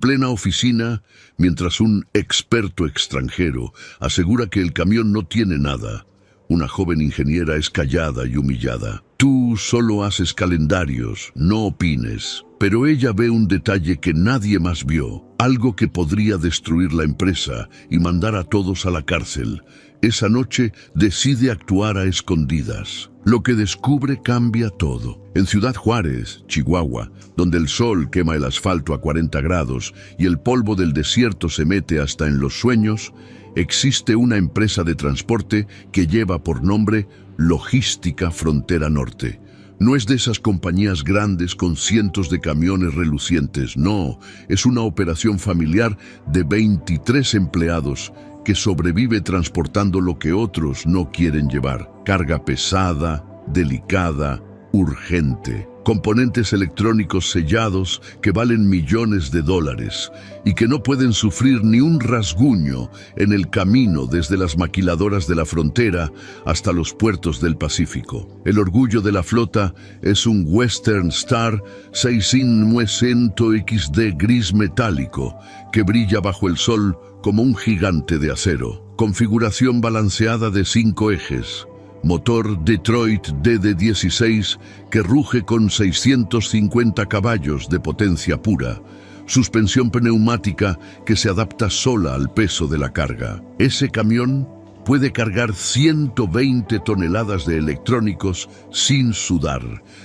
plena oficina, mientras un experto extranjero asegura que el camión no tiene nada, una joven ingeniera es callada y humillada. Tú solo haces calendarios, no opines. Pero ella ve un detalle que nadie más vio, algo que podría destruir la empresa y mandar a todos a la cárcel. Esa noche decide actuar a escondidas. Lo que descubre cambia todo. En Ciudad Juárez, Chihuahua, donde el sol quema el asfalto a 40 grados y el polvo del desierto se mete hasta en los sueños, existe una empresa de transporte que lleva por nombre Logística Frontera Norte. No es de esas compañías grandes con cientos de camiones relucientes, no, es una operación familiar de 23 empleados que sobrevive transportando lo que otros no quieren llevar. Carga pesada, delicada, urgente. Componentes electrónicos sellados que valen millones de dólares y que no pueden sufrir ni un rasguño en el camino desde las maquiladoras de la frontera hasta los puertos del Pacífico. El orgullo de la flota es un Western Star 6900 XD gris metálico que brilla bajo el sol como un gigante de acero. Configuración balanceada de 5 ejes. Motor Detroit DD16 que ruge con 650 caballos de potencia pura. Suspensión pneumática que se adapta sola al peso de la carga. Ese camión puede cargar 120 toneladas de electrónicos sin sudar,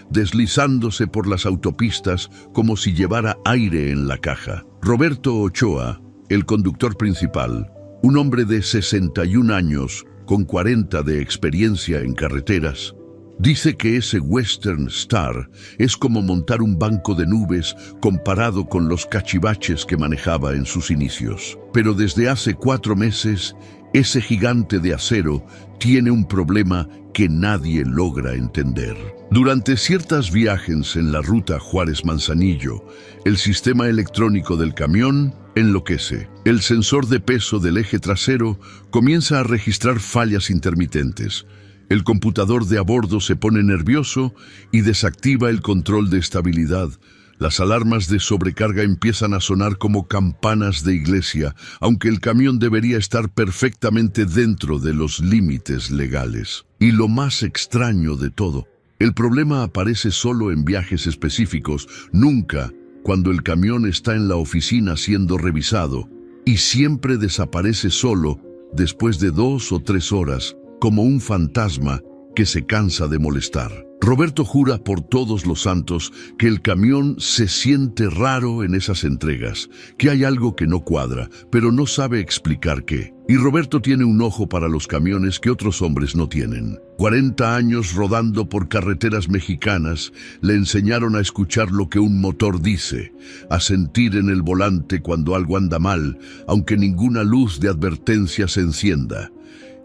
deslizándose por las autopistas como si llevara aire en la caja. Roberto Ochoa, el conductor principal, un hombre de 61 años, con 40 de experiencia en carreteras, dice que ese Western Star es como montar un banco de nubes comparado con los cachivaches que manejaba en sus inicios. Pero desde hace 4 meses, ese gigante de acero tiene un problema que nadie logra entender. Durante ciertos viajes en la ruta Juárez-Manzanillo, el sistema electrónico del camión enloquece. El sensor de peso del eje trasero comienza a registrar fallas intermitentes. El computador de a bordo se pone nervioso y desactiva el control de estabilidad. Las alarmas de sobrecarga empiezan a sonar como campanas de iglesia, aunque el camión debería estar perfectamente dentro de los límites legales. Y lo más extraño de todo, el problema aparece solo en viajes específicos, nunca cuando el camión está en la oficina siendo revisado, y siempre desaparece solo después de 2 o 3 horas, como un fantasma que se cansa de molestar. Roberto jura por todos los santos que el camión se siente raro en esas entregas, que hay algo que no cuadra, pero no sabe explicar qué. Y Roberto tiene un ojo para los camiones que otros hombres no tienen. 40 años rodando por carreteras mexicanas le enseñaron a escuchar lo que un motor dice, a sentir en el volante cuando algo anda mal, aunque ninguna luz de advertencia se encienda.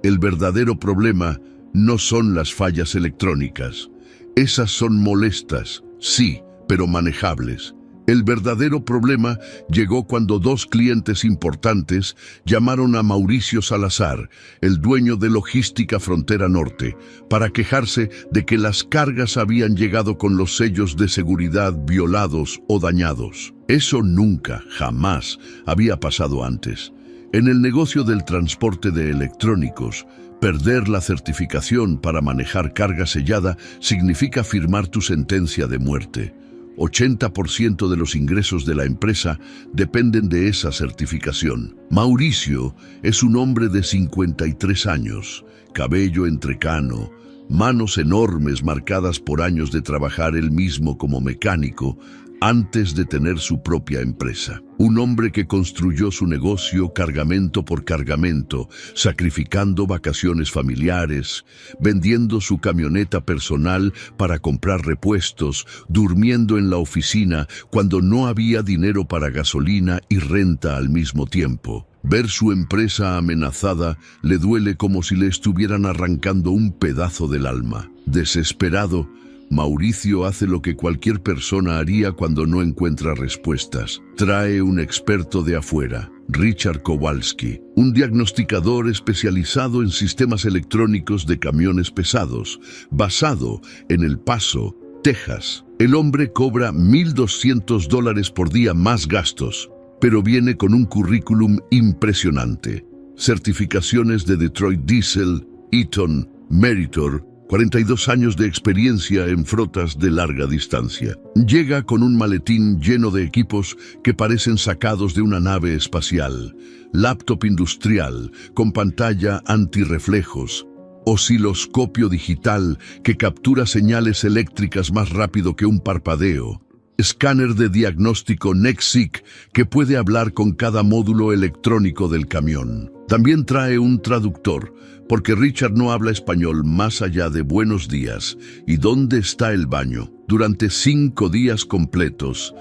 El verdadero problema no son las fallas electrónicas. Esas son molestas, sí, pero manejables. El verdadero problema llegó cuando 2 clientes importantes llamaron a Mauricio Salazar, el dueño de Logística Frontera Norte, para quejarse de que las cargas habían llegado con los sellos de seguridad violados o dañados. Eso nunca, jamás, había pasado antes. En el negocio del transporte de electrónicos, perder la certificación para manejar carga sellada significa firmar tu sentencia de muerte. 80% de los ingresos de la empresa dependen de esa certificación. Mauricio es un hombre de 53 años, cabello entrecano, manos enormes marcadas por años de trabajar él mismo como mecánico antes de tener su propia empresa. Un hombre que construyó su negocio cargamento por cargamento, sacrificando vacaciones familiares, vendiendo su camioneta personal para comprar repuestos, durmiendo en la oficina cuando no había dinero para gasolina y renta al mismo tiempo. Ver su empresa amenazada le duele como si le estuvieran arrancando un pedazo del alma. Desesperado, Mauricio hace lo que cualquier persona haría cuando no encuentra respuestas. Trae un experto de afuera, Richard Kowalski, un diagnosticador especializado en sistemas electrónicos de camiones pesados, basado en El Paso, Texas. El hombre cobra $1,200 por día más gastos, pero viene con un currículum impresionante. Certificaciones de Detroit Diesel, Eaton, Meritor, 42 años de experiencia en flotas de larga distancia. Llega con un maletín lleno de equipos que parecen sacados de una nave espacial, laptop industrial con pantalla antirreflejos, osciloscopio digital que captura señales eléctricas más rápido que un parpadeo, escáner de diagnóstico NextSeq que puede hablar con cada módulo electrónico del camión. También trae un traductor, porque Richard no habla español más allá de buenos días y dónde está el baño. Durante 5 días completos,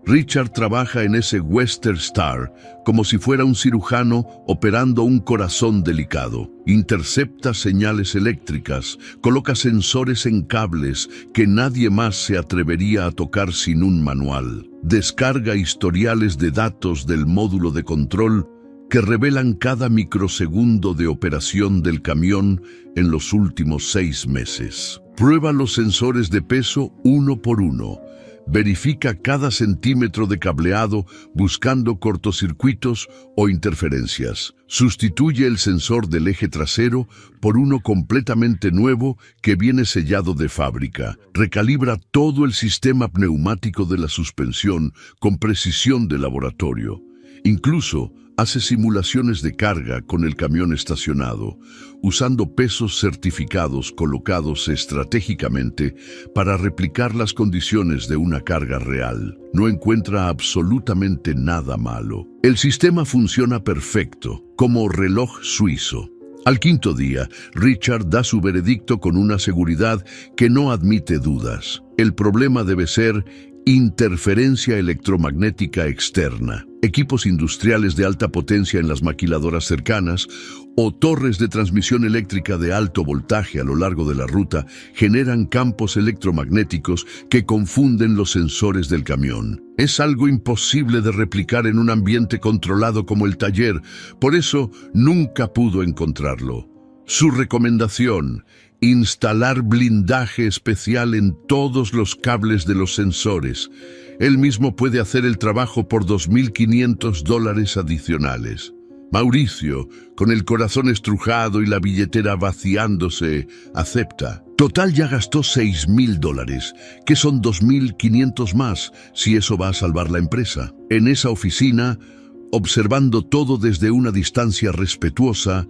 Richard trabaja en ese Western Star como si fuera un cirujano operando un corazón delicado. Intercepta señales eléctricas, coloca sensores en cables que nadie más se atrevería a tocar sin un manual. Descarga historiales de datos del módulo de control que revelan cada microsegundo de operación del camión en los últimos 6 meses. Prueba los sensores de peso uno por uno. Verifica cada centímetro de cableado buscando cortocircuitos o interferencias. Sustituye el sensor del eje trasero por uno completamente nuevo que viene sellado de fábrica. Recalibra todo el sistema pneumático de la suspensión con precisión de laboratorio. Incluso hace simulaciones de carga con el camión estacionado, usando pesos certificados colocados estratégicamente para replicar las condiciones de una carga real. No encuentra absolutamente nada malo. El sistema funciona perfecto, como reloj suizo. Al 5.º día, Richard da su veredicto con una seguridad que no admite dudas. El problema debe ser interferencia electromagnética externa, equipos industriales de alta potencia en las maquiladoras cercanas o torres de transmisión eléctrica de alto voltaje a lo largo de la ruta generan campos electromagnéticos que confunden los sensores del camión. Es algo imposible de replicar en un ambiente controlado como el taller, por eso nunca pudo encontrarlo. Su recomendación: instalar blindaje especial en todos los cables de los sensores. Él mismo puede hacer el trabajo por $2.500 adicionales. Mauricio, con el corazón estrujado y la billetera vaciándose, acepta. Total ya gastó $6.000, que son 2.500 más, si eso va a salvar la empresa. En esa oficina, observando todo desde una distancia respetuosa,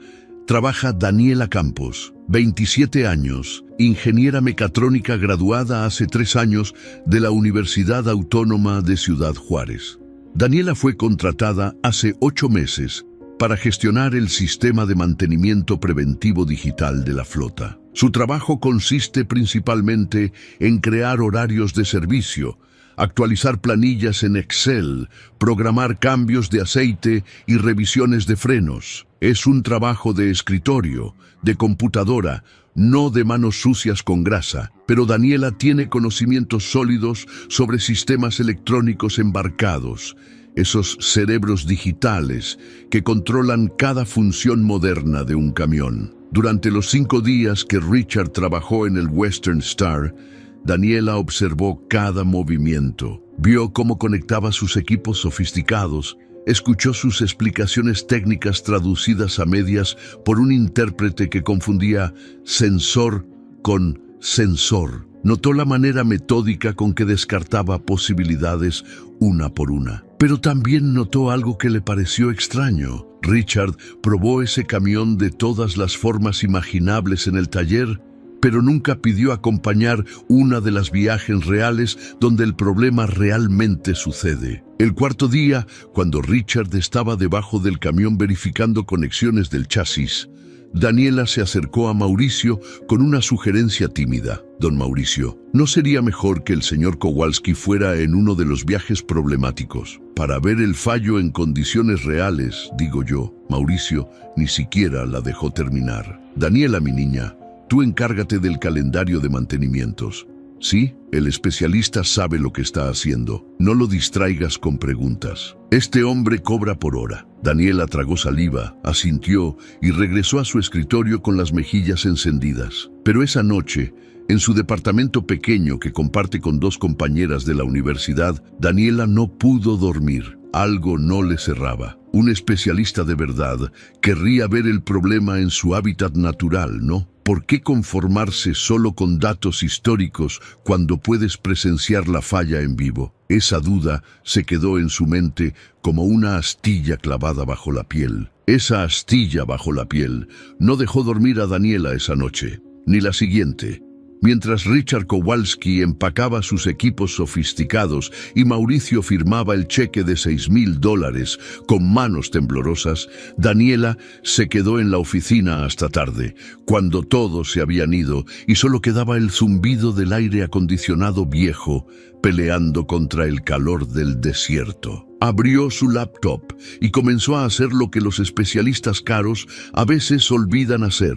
trabaja Daniela Campos, 27 años, ingeniera mecatrónica graduada hace 3 años de la Universidad Autónoma de Ciudad Juárez. Daniela fue contratada hace 8 meses para gestionar el sistema de mantenimiento preventivo digital de la flota. Su trabajo consiste principalmente en crear horarios de servicio, actualizar planillas en Excel, programar cambios de aceite y revisiones de frenos. Es un trabajo de escritorio, de computadora, no de manos sucias con grasa, pero Daniela tiene conocimientos sólidos sobre sistemas electrónicos embarcados, esos cerebros digitales que controlan cada función moderna de un camión. Durante los 5 días que Richard trabajó en el Western Star, Daniela observó cada movimiento, vio cómo conectaba sus equipos sofisticados, escuchó sus explicaciones técnicas traducidas a medias por un intérprete que confundía sensor con sensor. Notó la manera metódica con que descartaba posibilidades una por una. Pero también notó algo que le pareció extraño. Richard probó ese camión de todas las formas imaginables en el taller, pero nunca pidió acompañar una de las viajes reales donde el problema realmente sucede. El 4.º día, cuando Richard estaba debajo del camión verificando conexiones del chasis, Daniela se acercó a Mauricio con una sugerencia tímida. Don Mauricio, ¿no sería mejor que el señor Kowalski fuera en uno de los viajes problemáticos para ver el fallo en condiciones reales, digo yo? Mauricio ni siquiera la dejó terminar. Daniela, mi niña, tú encárgate del calendario de mantenimientos. Sí, el especialista sabe lo que está haciendo. No lo distraigas con preguntas. Este hombre cobra por hora. Daniela tragó saliva, asintió y regresó a su escritorio con las mejillas encendidas. Pero esa noche, en su departamento pequeño que comparte con 2 compañeras de la universidad, Daniela no pudo dormir. Algo no le cerraba. Un especialista de verdad querría ver el problema en su hábitat natural, ¿no? ¿Por qué conformarse solo con datos históricos cuando puedes presenciar la falla en vivo? Esa duda se quedó en su mente como una astilla clavada bajo la piel. Esa astilla bajo la piel no dejó dormir a Daniela esa noche, ni la siguiente. Mientras Richard Kowalski empacaba sus equipos sofisticados y Mauricio firmaba el cheque de $6,000 con manos temblorosas, Daniela se quedó en la oficina hasta tarde, cuando todos se habían ido y solo quedaba el zumbido del aire acondicionado viejo peleando contra el calor del desierto. Abrió su laptop y comenzó a hacer lo que los especialistas caros a veces olvidan hacer: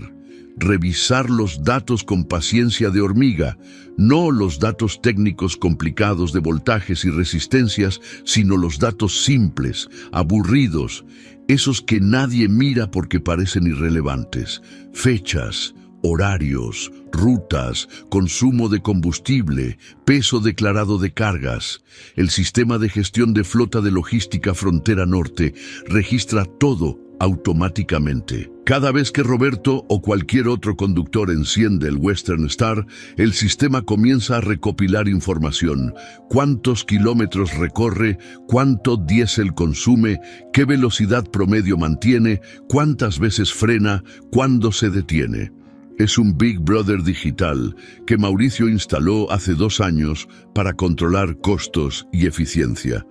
revisar los datos con paciencia de hormiga, no los datos técnicos complicados de voltajes y resistencias, sino los datos simples, aburridos, esos que nadie mira porque parecen irrelevantes. Fechas, horarios, rutas, consumo de combustible, peso declarado de cargas. El sistema de gestión de flota de logística Frontera Norte registra todo automáticamente. Cada vez que Roberto o cualquier otro conductor enciende el Western Star, el sistema comienza a recopilar información: cuántos kilómetros recorre, cuánto diésel consume, qué velocidad promedio mantiene, cuántas veces frena, cuándo se detiene. Es un Big Brother digital que Mauricio instaló hace 2 años para controlar costos y eficiencia.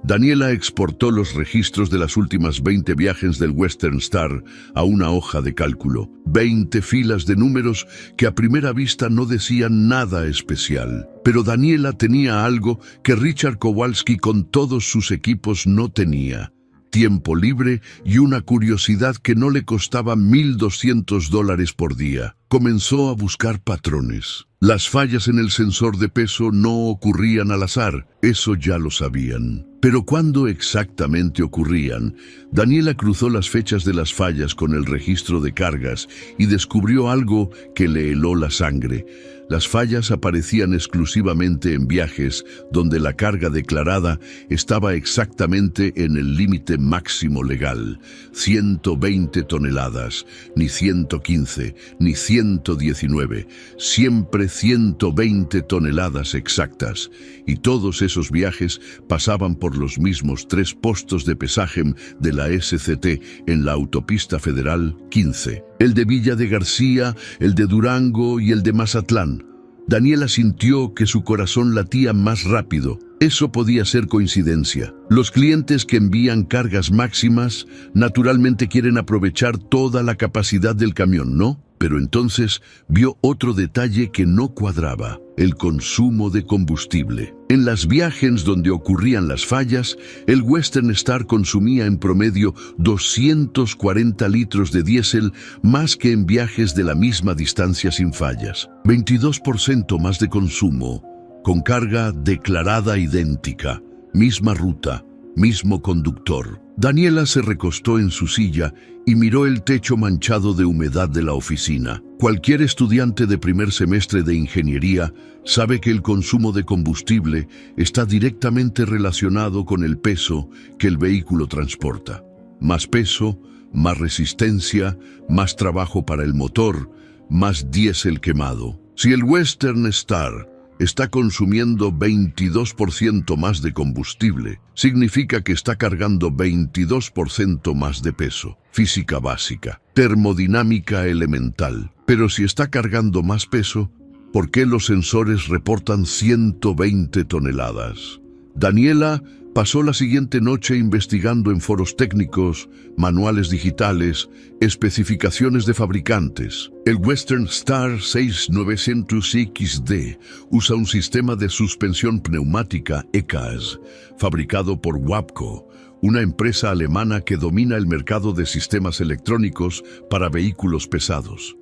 Daniela exportó los registros de las últimas 20 viajes del Western Star a una hoja de cálculo. 20 filas de números que a primera vista no decían nada especial. Pero Daniela tenía algo que Richard Kowalski con todos sus equipos no tenía: tiempo libre y una curiosidad que no le costaba $1,200 por día. Comenzó a buscar patrones. Las fallas en el sensor de peso no ocurrían al azar, eso ya lo sabían. Pero ¿cuándo exactamente ocurrían? Daniela cruzó las fechas de las fallas con el registro de cargas y descubrió algo que le heló la sangre. Las fallas aparecían exclusivamente en viajes donde la carga declarada estaba exactamente en el límite máximo legal: 120 toneladas, ni 115, ni 119, siempre 120 toneladas exactas. Y todos esos viajes pasaban por los mismos 3 postos de pesaje de la SCT en la autopista federal 15. El de Villa de García, el de Durango y el de Mazatlán. Daniela sintió que su corazón latía más rápido. Eso podía ser coincidencia. Los clientes que envían cargas máximas naturalmente quieren aprovechar toda la capacidad del camión, ¿no? Pero entonces vio otro detalle que no cuadraba: el consumo de combustible. En las viajes donde ocurrían las fallas, el Western Star consumía en promedio 240 litros de diésel más que en viajes de la misma distancia sin fallas. 22% más de consumo, con carga declarada idéntica, misma ruta, mismo conductor. Daniela se recostó en su silla y miró el techo manchado de humedad de la oficina. Cualquier estudiante de primer semestre de ingeniería sabe que el consumo de combustible está directamente relacionado con el peso que el vehículo transporta. Más peso, más resistencia, más trabajo para el motor, más diésel quemado. Si el Western Star está consumiendo 22% más de combustible, significa que está cargando 22% más de peso. Física básica, termodinámica elemental. Pero si está cargando más peso, ¿por qué los sensores reportan 120 toneladas? Daniela pasó la siguiente noche investigando en foros técnicos, manuales digitales, especificaciones de fabricantes. El Western Star 6900XD usa un sistema de suspensión pneumática ECAS, fabricado por WABCO, una empresa alemana que domina el mercado de sistemas electrónicos para vehículos pesados.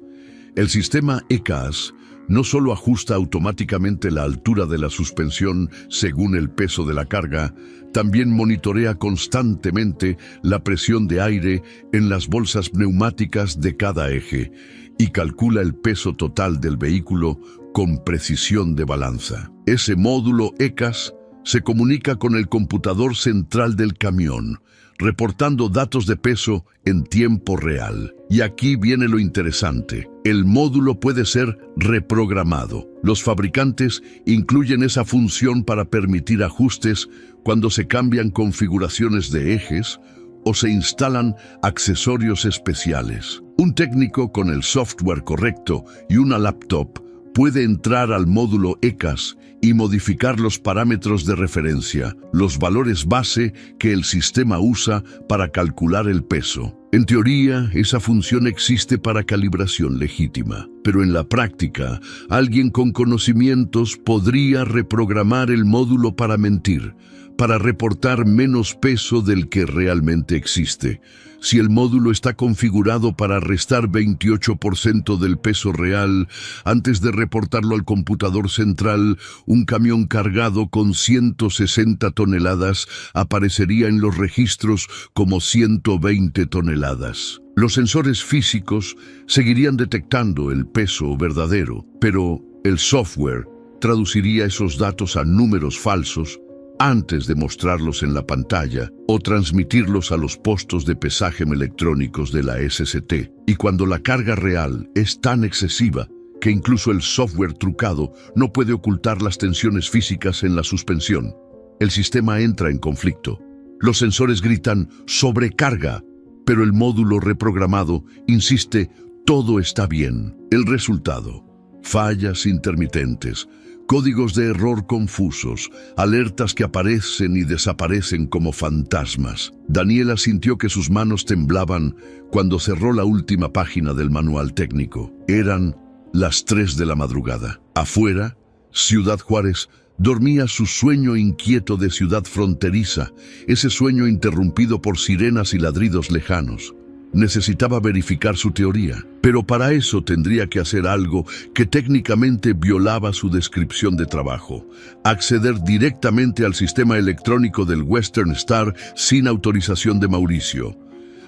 El sistema ECAS no solo ajusta automáticamente la altura de la suspensión según el peso de la carga, también monitorea constantemente la presión de aire en las bolsas pneumáticas de cada eje y calcula el peso total del vehículo con precisión de balanza. Ese módulo ECAS se comunica con el computador central del camión, reportando datos de peso en tiempo real. Y aquí viene lo interesante. El módulo puede ser reprogramado. Los fabricantes incluyen esa función para permitir ajustes cuando se cambian configuraciones de ejes o se instalan accesorios especiales. Un técnico con el software correcto y una laptop puede entrar al módulo ECAS y modificar los parámetros de referencia, los valores base que el sistema usa para calcular el peso. En teoría, esa función existe para calibración legítima, pero en la práctica, alguien con conocimientos podría reprogramar el módulo para mentir, para reportar menos peso del que realmente existe. Si el módulo está configurado para restar 28% del peso real, antes de reportarlo al computador central, un camión cargado con 160 toneladas aparecería en los registros como 120 toneladas. Los sensores físicos seguirían detectando el peso verdadero, pero el software traduciría esos datos a números falsos antes de mostrarlos en la pantalla o transmitirlos a los postos de pesaje electrónicos de la SCT. Y cuando la carga real es tan excesiva que incluso el software trucado no puede ocultar las tensiones físicas en la suspensión, el sistema entra en conflicto. Los sensores gritan "sobrecarga", pero el módulo reprogramado insiste "todo está bien". El resultado: fallas intermitentes, códigos de error confusos, alertas que aparecen y desaparecen como fantasmas. Daniela sintió que sus manos temblaban cuando cerró la última página del manual técnico. Eran las 3 de la madrugada. Afuera, Ciudad Juárez dormía su sueño inquieto de ciudad fronteriza, ese sueño interrumpido por sirenas y ladridos lejanos. Necesitaba verificar su teoría, pero para eso tendría que hacer algo que técnicamente violaba su descripción de trabajo: acceder directamente al sistema electrónico del Western Star sin autorización de Mauricio.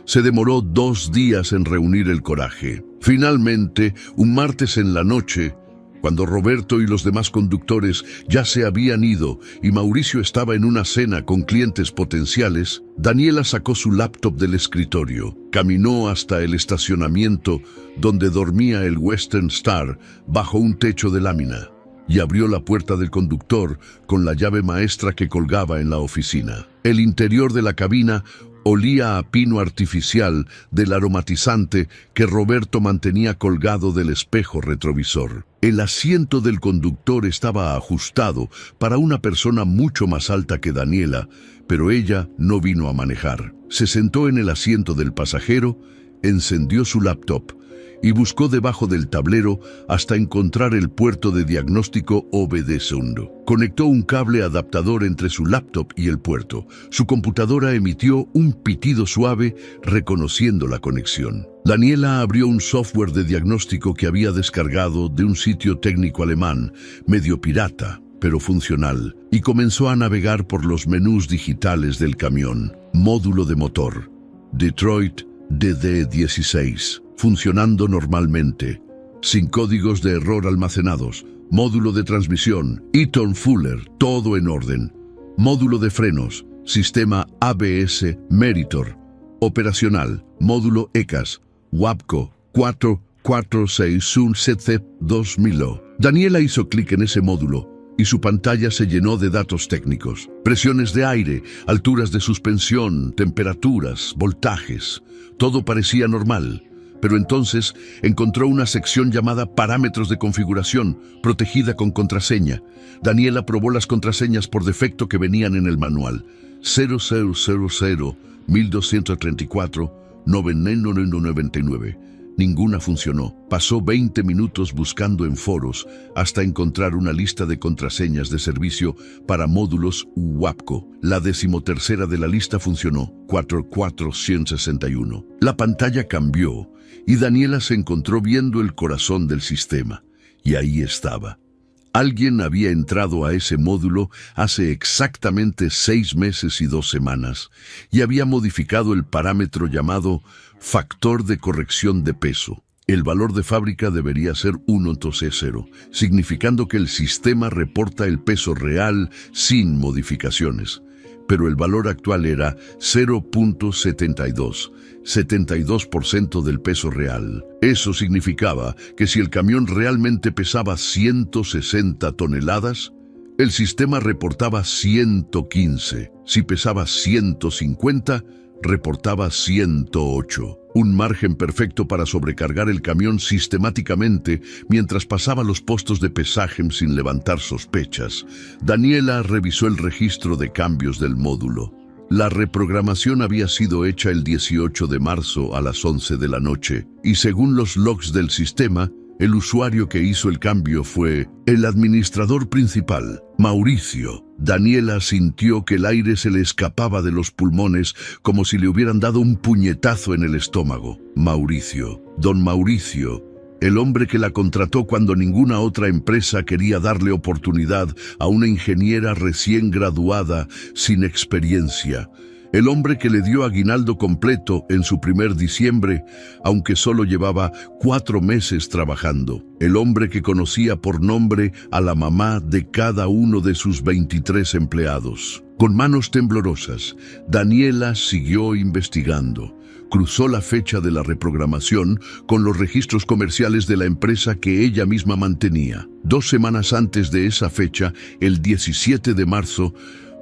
Se demoró 2 días en reunir el coraje. Finalmente, un martes en la noche, cuando Roberto y los demás conductores ya se habían ido y Mauricio estaba en una cena con clientes potenciales, Daniela sacó su laptop del escritorio, caminó hasta el estacionamiento donde dormía el Western Star bajo un techo de lámina y abrió la puerta del conductor con la llave maestra que colgaba en la oficina. El interior de la cabina olía a pino artificial del aromatizante que Roberto mantenía colgado del espejo retrovisor. El asiento del conductor estaba ajustado para una persona mucho más alta que Daniela, pero ella no vino a manejar. Se sentó en el asiento del pasajero, encendió su laptop y buscó debajo del tablero hasta encontrar el puerto de diagnóstico OBD2. Conectó un cable adaptador entre su laptop y el puerto. Su computadora emitió un pitido suave reconociendo la conexión. Daniela abrió un software de diagnóstico que había descargado de un sitio técnico alemán, medio pirata, pero funcional, y comenzó a navegar por los menús digitales del camión. Módulo de motor: Detroit DD16. Funcionando normalmente, sin códigos de error almacenados. Módulo de transmisión: Eaton Fuller, todo en orden. Módulo de frenos: sistema ABS Meritor. Operacional: módulo ECAS WAPCO 44617-2000. Daniela hizo clic en ese módulo y su pantalla se llenó de datos técnicos: presiones de aire, alturas de suspensión, temperaturas, voltajes. Todo parecía normal. Pero entonces encontró una sección llamada Parámetros de configuración, protegida con contraseña. Daniela probó las contraseñas por defecto que venían en el manual: 0000-1234-9999. Ninguna funcionó. Pasó 20 minutos buscando en foros hasta encontrar una lista de contraseñas de servicio para módulos WAPCO. La 13ª de la lista funcionó: 44161. La pantalla cambió y Daniela se encontró viendo el corazón del sistema. Y ahí estaba. Alguien había entrado a ese módulo hace exactamente 6 meses y 2 semanas y había modificado el parámetro llamado factor de corrección de peso. El valor de fábrica debería ser 1/0, significando que el sistema reporta el peso real sin modificaciones. Pero el valor actual era 0.72, 72% del peso real. Eso significaba que si el camión realmente pesaba 160 toneladas, el sistema reportaba 115. Si pesaba 150, reportaba 108. Un margen perfecto para sobrecargar el camión sistemáticamente mientras pasaba los postos de pesaje sin levantar sospechas. Daniela revisó el registro de cambios del módulo. La reprogramación había sido hecha el 18 de marzo a las 11 de la noche, y según los logs del sistema, el usuario que hizo el cambio fue el administrador principal, Mauricio. Daniela sintió que el aire se le escapaba de los pulmones como si le hubieran dado un puñetazo en el estómago. Mauricio, don Mauricio, el hombre que la contrató cuando ninguna otra empresa quería darle oportunidad a una ingeniera recién graduada sin experiencia. El hombre que le dio aguinaldo completo en su primer diciembre, aunque solo llevaba 4 meses trabajando. El hombre que conocía por nombre a la mamá de cada uno de sus 23 empleados. Con manos temblorosas, Daniela siguió investigando. Cruzó la fecha de la reprogramación con los registros comerciales de la empresa que ella misma mantenía. 2 semanas antes de esa fecha, el 17 de marzo,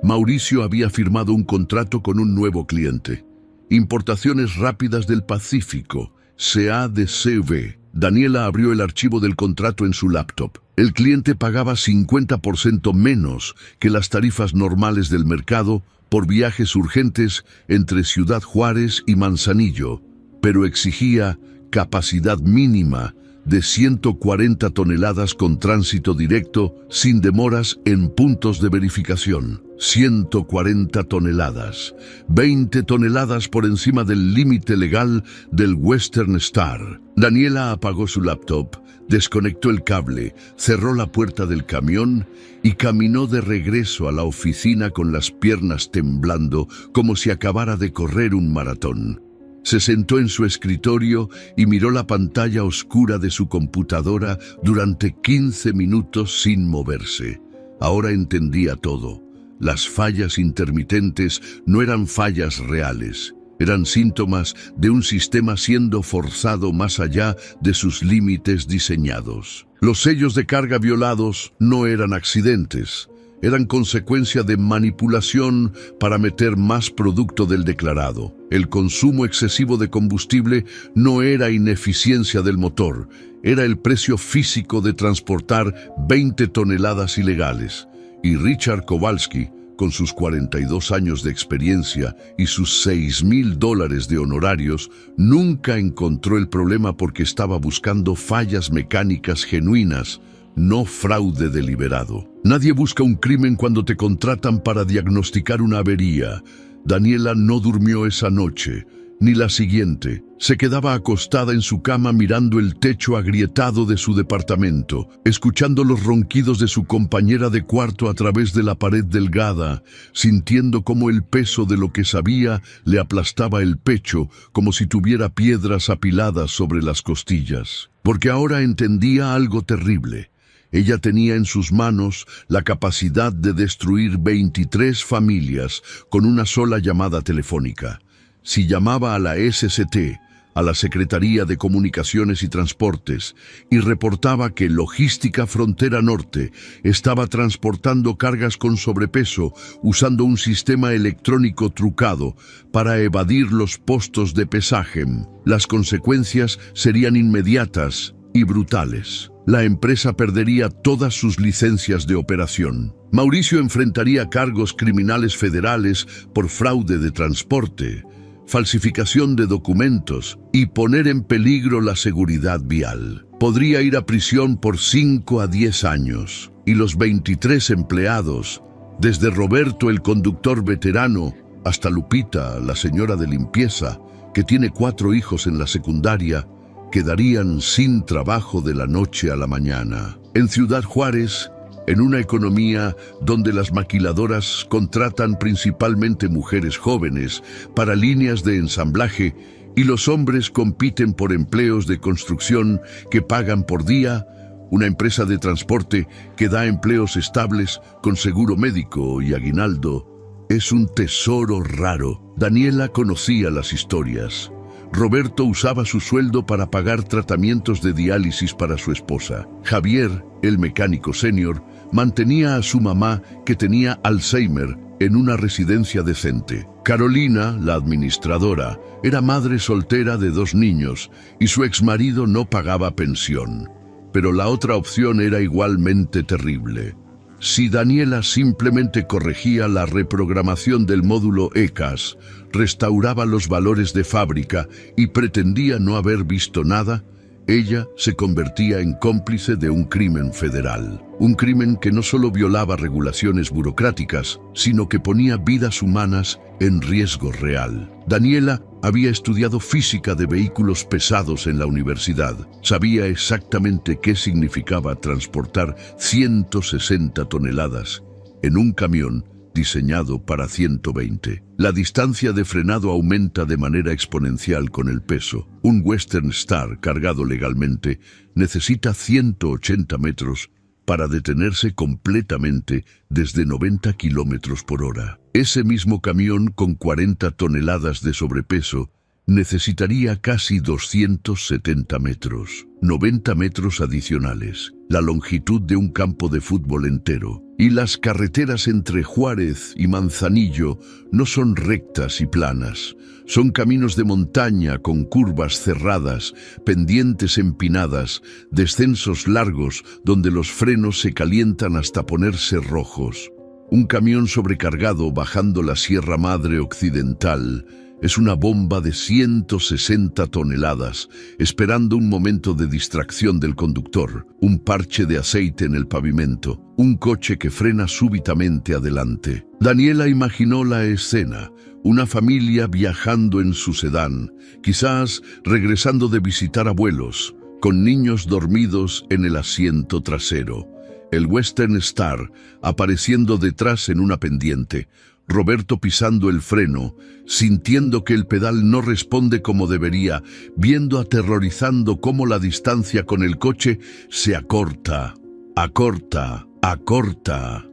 Mauricio había firmado un contrato con un nuevo cliente. Importaciones Rápidas del Pacífico, CADCV. Daniela abrió el archivo del contrato en su laptop. El cliente pagaba 50% menos que las tarifas normales del mercado por viajes urgentes entre Ciudad Juárez y Manzanillo, pero exigía capacidad mínima de 140 toneladas con tránsito directo sin demoras en puntos de verificación. 140 toneladas, 20 toneladas por encima del límite legal del Western Star. Daniela apagó su laptop, desconectó el cable, cerró la puerta del camión y caminó de regreso a la oficina con las piernas temblando como si acabara de correr un maratón. Se sentó en su escritorio y miró la pantalla oscura de su computadora durante 15 minutos sin moverse. Ahora entendía todo. Las fallas intermitentes no eran fallas reales. Eran síntomas de un sistema siendo forzado más allá de sus límites diseñados. Los sellos de carga violados no eran accidentes. Eran consecuencia de manipulación para meter más producto del declarado. El consumo excesivo de combustible no era ineficiencia del motor, era el precio físico de transportar 20 toneladas ilegales. Y Richard Kowalski, con sus 42 años de experiencia y sus $6,000 de honorarios, nunca encontró el problema porque estaba buscando fallas mecánicas genuinas, no fraude deliberado. Nadie busca un crimen cuando te contratan para diagnosticar una avería. Daniela no durmió esa noche, ni la siguiente. Se quedaba acostada en su cama mirando el techo agrietado de su departamento, escuchando los ronquidos de su compañera de cuarto a través de la pared delgada, sintiendo cómo el peso de lo que sabía le aplastaba el pecho, como si tuviera piedras apiladas sobre las costillas. Porque ahora entendía algo terrible. Ella tenía en sus manos la capacidad de destruir 23 familias con una sola llamada telefónica. Si llamaba a la SCT, a la Secretaría de Comunicaciones y Transportes, y reportaba que Logística Frontera Norte estaba transportando cargas con sobrepeso usando un sistema electrónico trucado para evadir los postos de pesaje, las consecuencias serían inmediatas y brutales. La empresa perdería todas sus licencias de operación. Mauricio enfrentaría cargos criminales federales por fraude de transporte, falsificación de documentos y poner en peligro la seguridad vial. Podría ir a prisión por 5 a 10 años. Y los 23 empleados, desde Roberto el conductor veterano hasta Lupita, la señora de limpieza, que tiene 4 hijos en la secundaria, quedarían sin trabajo de la noche a la mañana. En Ciudad Juárez, en una economía donde las maquiladoras contratan principalmente mujeres jóvenes para líneas de ensamblaje, Y los hombres compiten por empleos de construcción que pagan por día, una empresa de transporte que da empleos estables con seguro médico y aguinaldo. Es un tesoro raro. Daniela conocía las historias. Roberto usaba su sueldo para pagar tratamientos de diálisis para su esposa. Javier, el mecánico senior, mantenía a su mamá, que tenía Alzheimer, en una residencia decente. Carolina, la administradora, era madre soltera de 2 niños y su exmarido no pagaba pensión. Pero la otra opción era igualmente terrible. Si Daniela simplemente corregía la reprogramación del módulo ECAS, restauraba los valores de fábrica y pretendía no haber visto nada, ella se convertía en cómplice de un crimen federal. Un crimen que no solo violaba regulaciones burocráticas, sino que ponía vidas humanas en riesgo real. Daniela había estudiado física de vehículos pesados en la universidad. Sabía exactamente qué significaba transportar 160 toneladas en un camión diseñado para 120. La distancia de frenado aumenta de manera exponencial con el peso. Un Western Star cargado legalmente necesita 180 metros para detenerse completamente desde 90 kilómetros por hora. Ese mismo camión con 40 toneladas de sobrepeso necesitaría casi 270 metros, 90 metros adicionales, la longitud de un campo de fútbol entero. Y las carreteras entre Juárez y Manzanillo no son rectas y planas. Son caminos de montaña con curvas cerradas, pendientes empinadas, descensos largos donde los frenos se calientan hasta ponerse rojos. Un camión sobrecargado bajando la Sierra Madre Occidental es una bomba de 160 toneladas, esperando un momento de distracción del conductor, un parche de aceite en el pavimento, un coche que frena súbitamente adelante. Daniela imaginó la escena, una familia viajando en su sedán, quizás regresando de visitar abuelos, con niños dormidos en el asiento trasero. El Western Star apareciendo detrás en una pendiente, Roberto pisando el freno, sintiendo que el pedal no responde como debería, viendo aterrorizando cómo la distancia con el coche se acorta.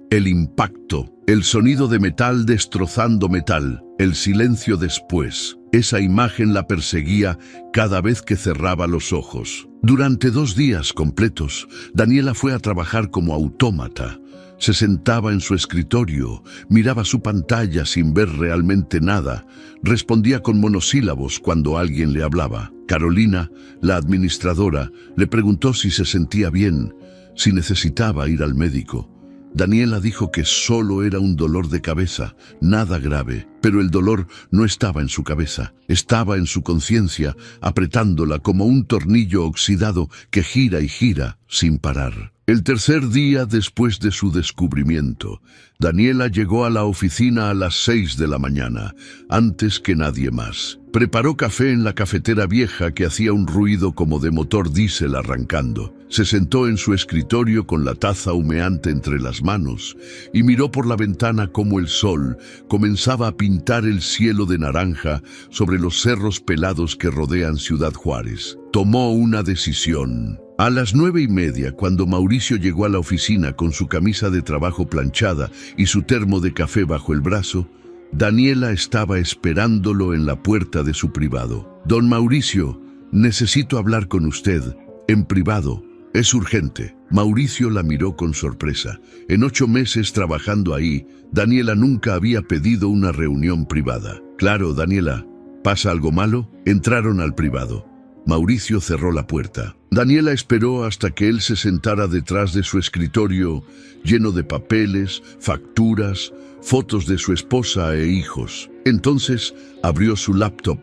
El impacto, el sonido de metal destrozando metal, el silencio después. Esa imagen la perseguía cada vez que cerraba los ojos. Durante 2 días completos, Daniela fue a trabajar como autómata. Se sentaba en su escritorio, miraba su pantalla sin ver realmente nada, respondía con monosílabos cuando alguien le hablaba. Carolina, la administradora, le preguntó si se sentía bien, si necesitaba ir al médico. Daniela dijo que solo era un dolor de cabeza, nada grave, pero el dolor no estaba en su cabeza, estaba en su conciencia, apretándola como un tornillo oxidado que gira y gira sin parar. El tercer día después de su descubrimiento, Daniela llegó a la oficina a las 6 de la mañana, antes que nadie más. Preparó café en la cafetera vieja que hacía un ruido como de motor diésel arrancando. Se sentó en su escritorio con la taza humeante entre las manos y miró por la ventana cómo el sol comenzaba a pintar el cielo de naranja sobre los cerros pelados que rodean Ciudad Juárez. Tomó una decisión. A las 9:30, cuando Mauricio llegó a la oficina con su camisa de trabajo planchada y su termo de café bajo el brazo, Daniela estaba esperándolo en la puerta de su privado. «Don Mauricio, necesito hablar con usted, en privado. Es urgente». Mauricio la miró con sorpresa. En 8 meses trabajando ahí, Daniela nunca había pedido una reunión privada. «Claro, Daniela. ¿Pasa algo malo?» Entraron al privado. Mauricio cerró la puerta. Daniela esperó hasta que él se sentara detrás de su escritorio, lleno de papeles, facturas, fotos de su esposa e hijos. Entonces abrió su laptop,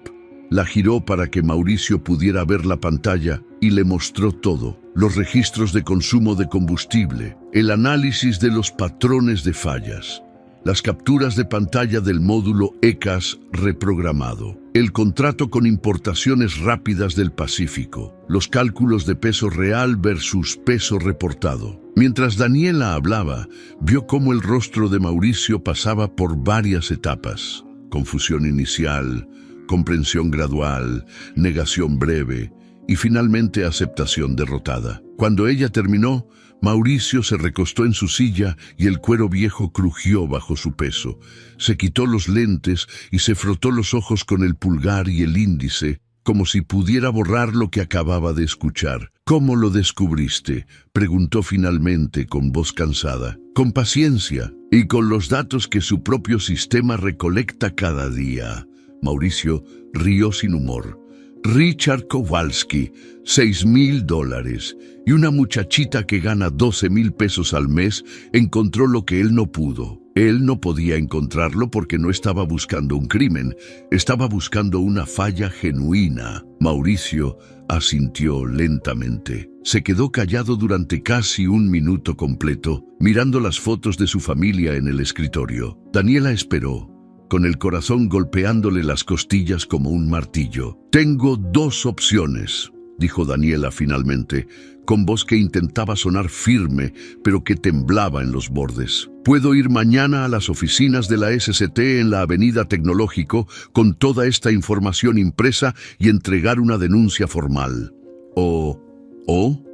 la giró para que Mauricio pudiera ver la pantalla y le mostró todo: los registros de consumo de combustible, el análisis de los patrones de fallas, las capturas de pantalla del módulo ECAS reprogramado, el contrato con importaciones rápidas del Pacífico, los cálculos de peso real versus peso reportado. Mientras Daniela hablaba, vio cómo el rostro de Mauricio pasaba por varias etapas: confusión inicial, comprensión gradual, negación breve y finalmente aceptación derrotada. Cuando ella terminó, Mauricio se recostó en su silla y el cuero viejo crujió bajo su peso. Se quitó los lentes y se frotó los ojos con el pulgar y el índice, como si pudiera borrar lo que acababa de escuchar. «¿Cómo lo descubriste?», preguntó finalmente con voz cansada. «Con paciencia y con los datos que su propio sistema recolecta cada día». Mauricio rió sin humor. Richard Kowalski, $6,000, y una muchachita que gana 12,000 pesos al mes encontró lo que él no pudo. Él no podía encontrarlo porque no estaba buscando un crimen, estaba buscando una falla genuina. Mauricio asintió lentamente. Se quedó callado durante casi un minuto completo, mirando las fotos de su familia en el escritorio. Daniela esperó, con el corazón golpeándole las costillas como un martillo. «Tengo dos opciones», dijo Daniela finalmente, con voz que intentaba sonar firme, pero que temblaba en los bordes. «Puedo ir mañana a las oficinas de la SCT en la Avenida Tecnológico con toda esta información impresa y entregar una denuncia formal. O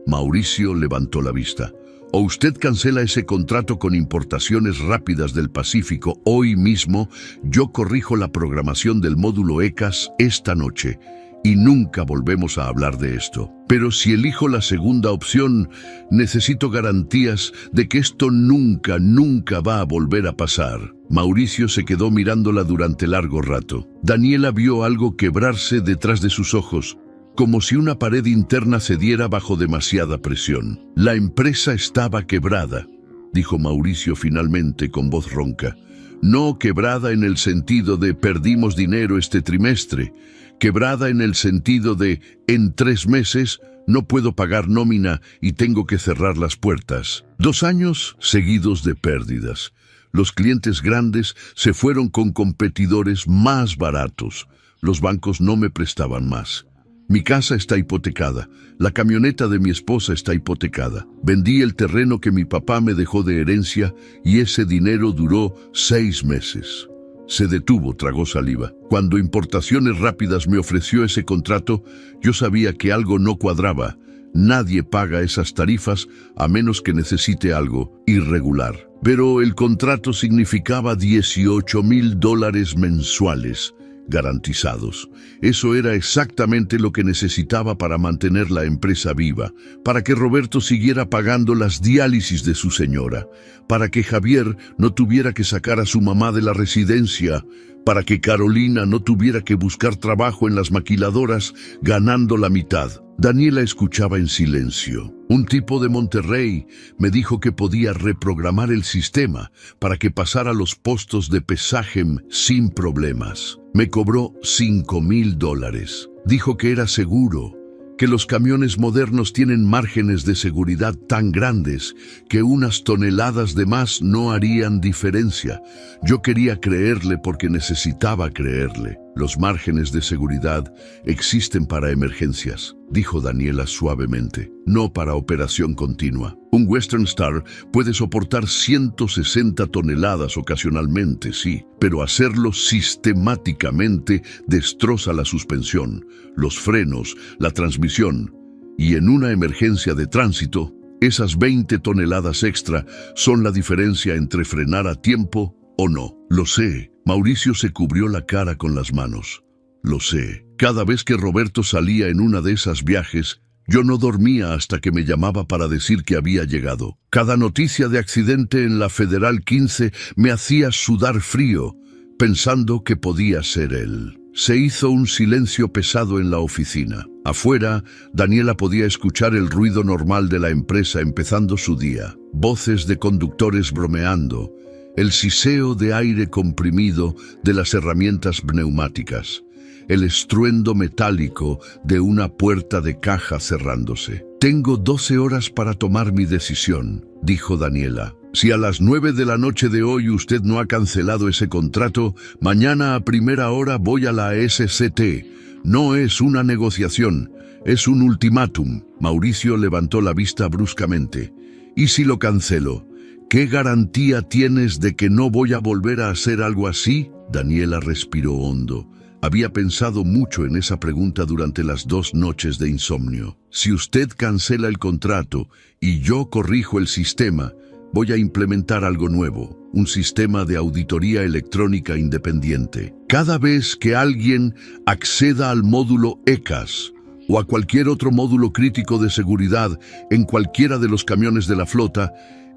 Mauricio levantó la vista. «O usted cancela ese contrato con Importaciones Rápidas del Pacífico hoy mismo, yo corrijo la programación del módulo ECAS esta noche y nunca volvemos a hablar de esto. Pero si elijo la segunda opción, necesito garantías de que esto nunca va a volver a pasar». Mauricio se quedó mirándola durante largo rato. Daniela vio algo quebrarse detrás de sus ojos, como si una pared interna cediera bajo demasiada presión. «La empresa estaba quebrada», dijo Mauricio finalmente con voz ronca. «No quebrada en el sentido de perdimos dinero este trimestre, quebrada en el sentido de en 3 meses no puedo pagar nómina y tengo que cerrar las puertas. 2 años seguidos de pérdidas. Los clientes grandes se fueron con competidores más baratos. Los bancos no me prestaban más. Mi casa está hipotecada, la camioneta de mi esposa está hipotecada. Vendí el terreno que mi papá me dejó de herencia y ese dinero duró 6 meses. Se detuvo, tragó saliva. Cuando Importaciones Rápidas me ofreció ese contrato, yo sabía que algo no cuadraba. Nadie paga esas tarifas a menos que necesite algo irregular. Pero el contrato significaba $18,000 mensuales. Garantizados. Eso era exactamente lo que necesitaba para mantener la empresa viva, para que Roberto siguiera pagando las diálisis de su señora, para que Javier no tuviera que sacar a su mamá de la residencia, para que Carolina no tuviera que buscar trabajo en las maquiladoras ganando la mitad. Daniela escuchaba en silencio. Un tipo de Monterrey me dijo que podía reprogramar el sistema para que pasara los postos de pesaje sin problemas. Me cobró $5,000. Dijo que era seguro, que los camiones modernos tienen márgenes de seguridad tan grandes que unas toneladas de más no harían diferencia. Yo quería creerle porque necesitaba creerle. Los márgenes de seguridad existen para emergencias, dijo Daniela suavemente, no para operación continua. Un Western Star puede soportar 160 toneladas ocasionalmente, sí, pero hacerlo sistemáticamente destroza la suspensión, los frenos, la transmisión. Y en una emergencia de tránsito, esas 20 toneladas extra son la diferencia entre frenar a tiempo o no. Lo sé. Mauricio se cubrió la cara con las manos. Lo sé. Cada vez que Roberto salía en una de esas viajes, yo no dormía hasta que me llamaba para decir que había llegado. Cada noticia de accidente en la Federal 15 me hacía sudar frío, pensando que podía ser él. Se hizo un silencio pesado en la oficina. Afuera, Daniela podía escuchar el ruido normal de la empresa empezando su día. Voces de conductores bromeando, el siseo de aire comprimido de las herramientas pneumáticas, el estruendo metálico de una puerta de caja cerrándose. «Tengo 12 horas para tomar mi decisión», dijo Daniela. «Si a las 9 de la noche de hoy usted no ha cancelado ese contrato, mañana a primera hora voy a la SCT. No es una negociación, es un ultimátum». Mauricio levantó la vista bruscamente. «¿Y si lo cancelo? ¿Qué garantía tienes de que no voy a volver a hacer algo así?». Daniela respiró hondo. Había pensado mucho en esa pregunta durante las 2 noches de insomnio. Si usted cancela el contrato y yo corrijo el sistema, voy a implementar algo nuevo, un sistema de auditoría electrónica independiente. Cada vez que alguien acceda al módulo ECAS o a cualquier otro módulo crítico de seguridad en cualquiera de los camiones de la flota,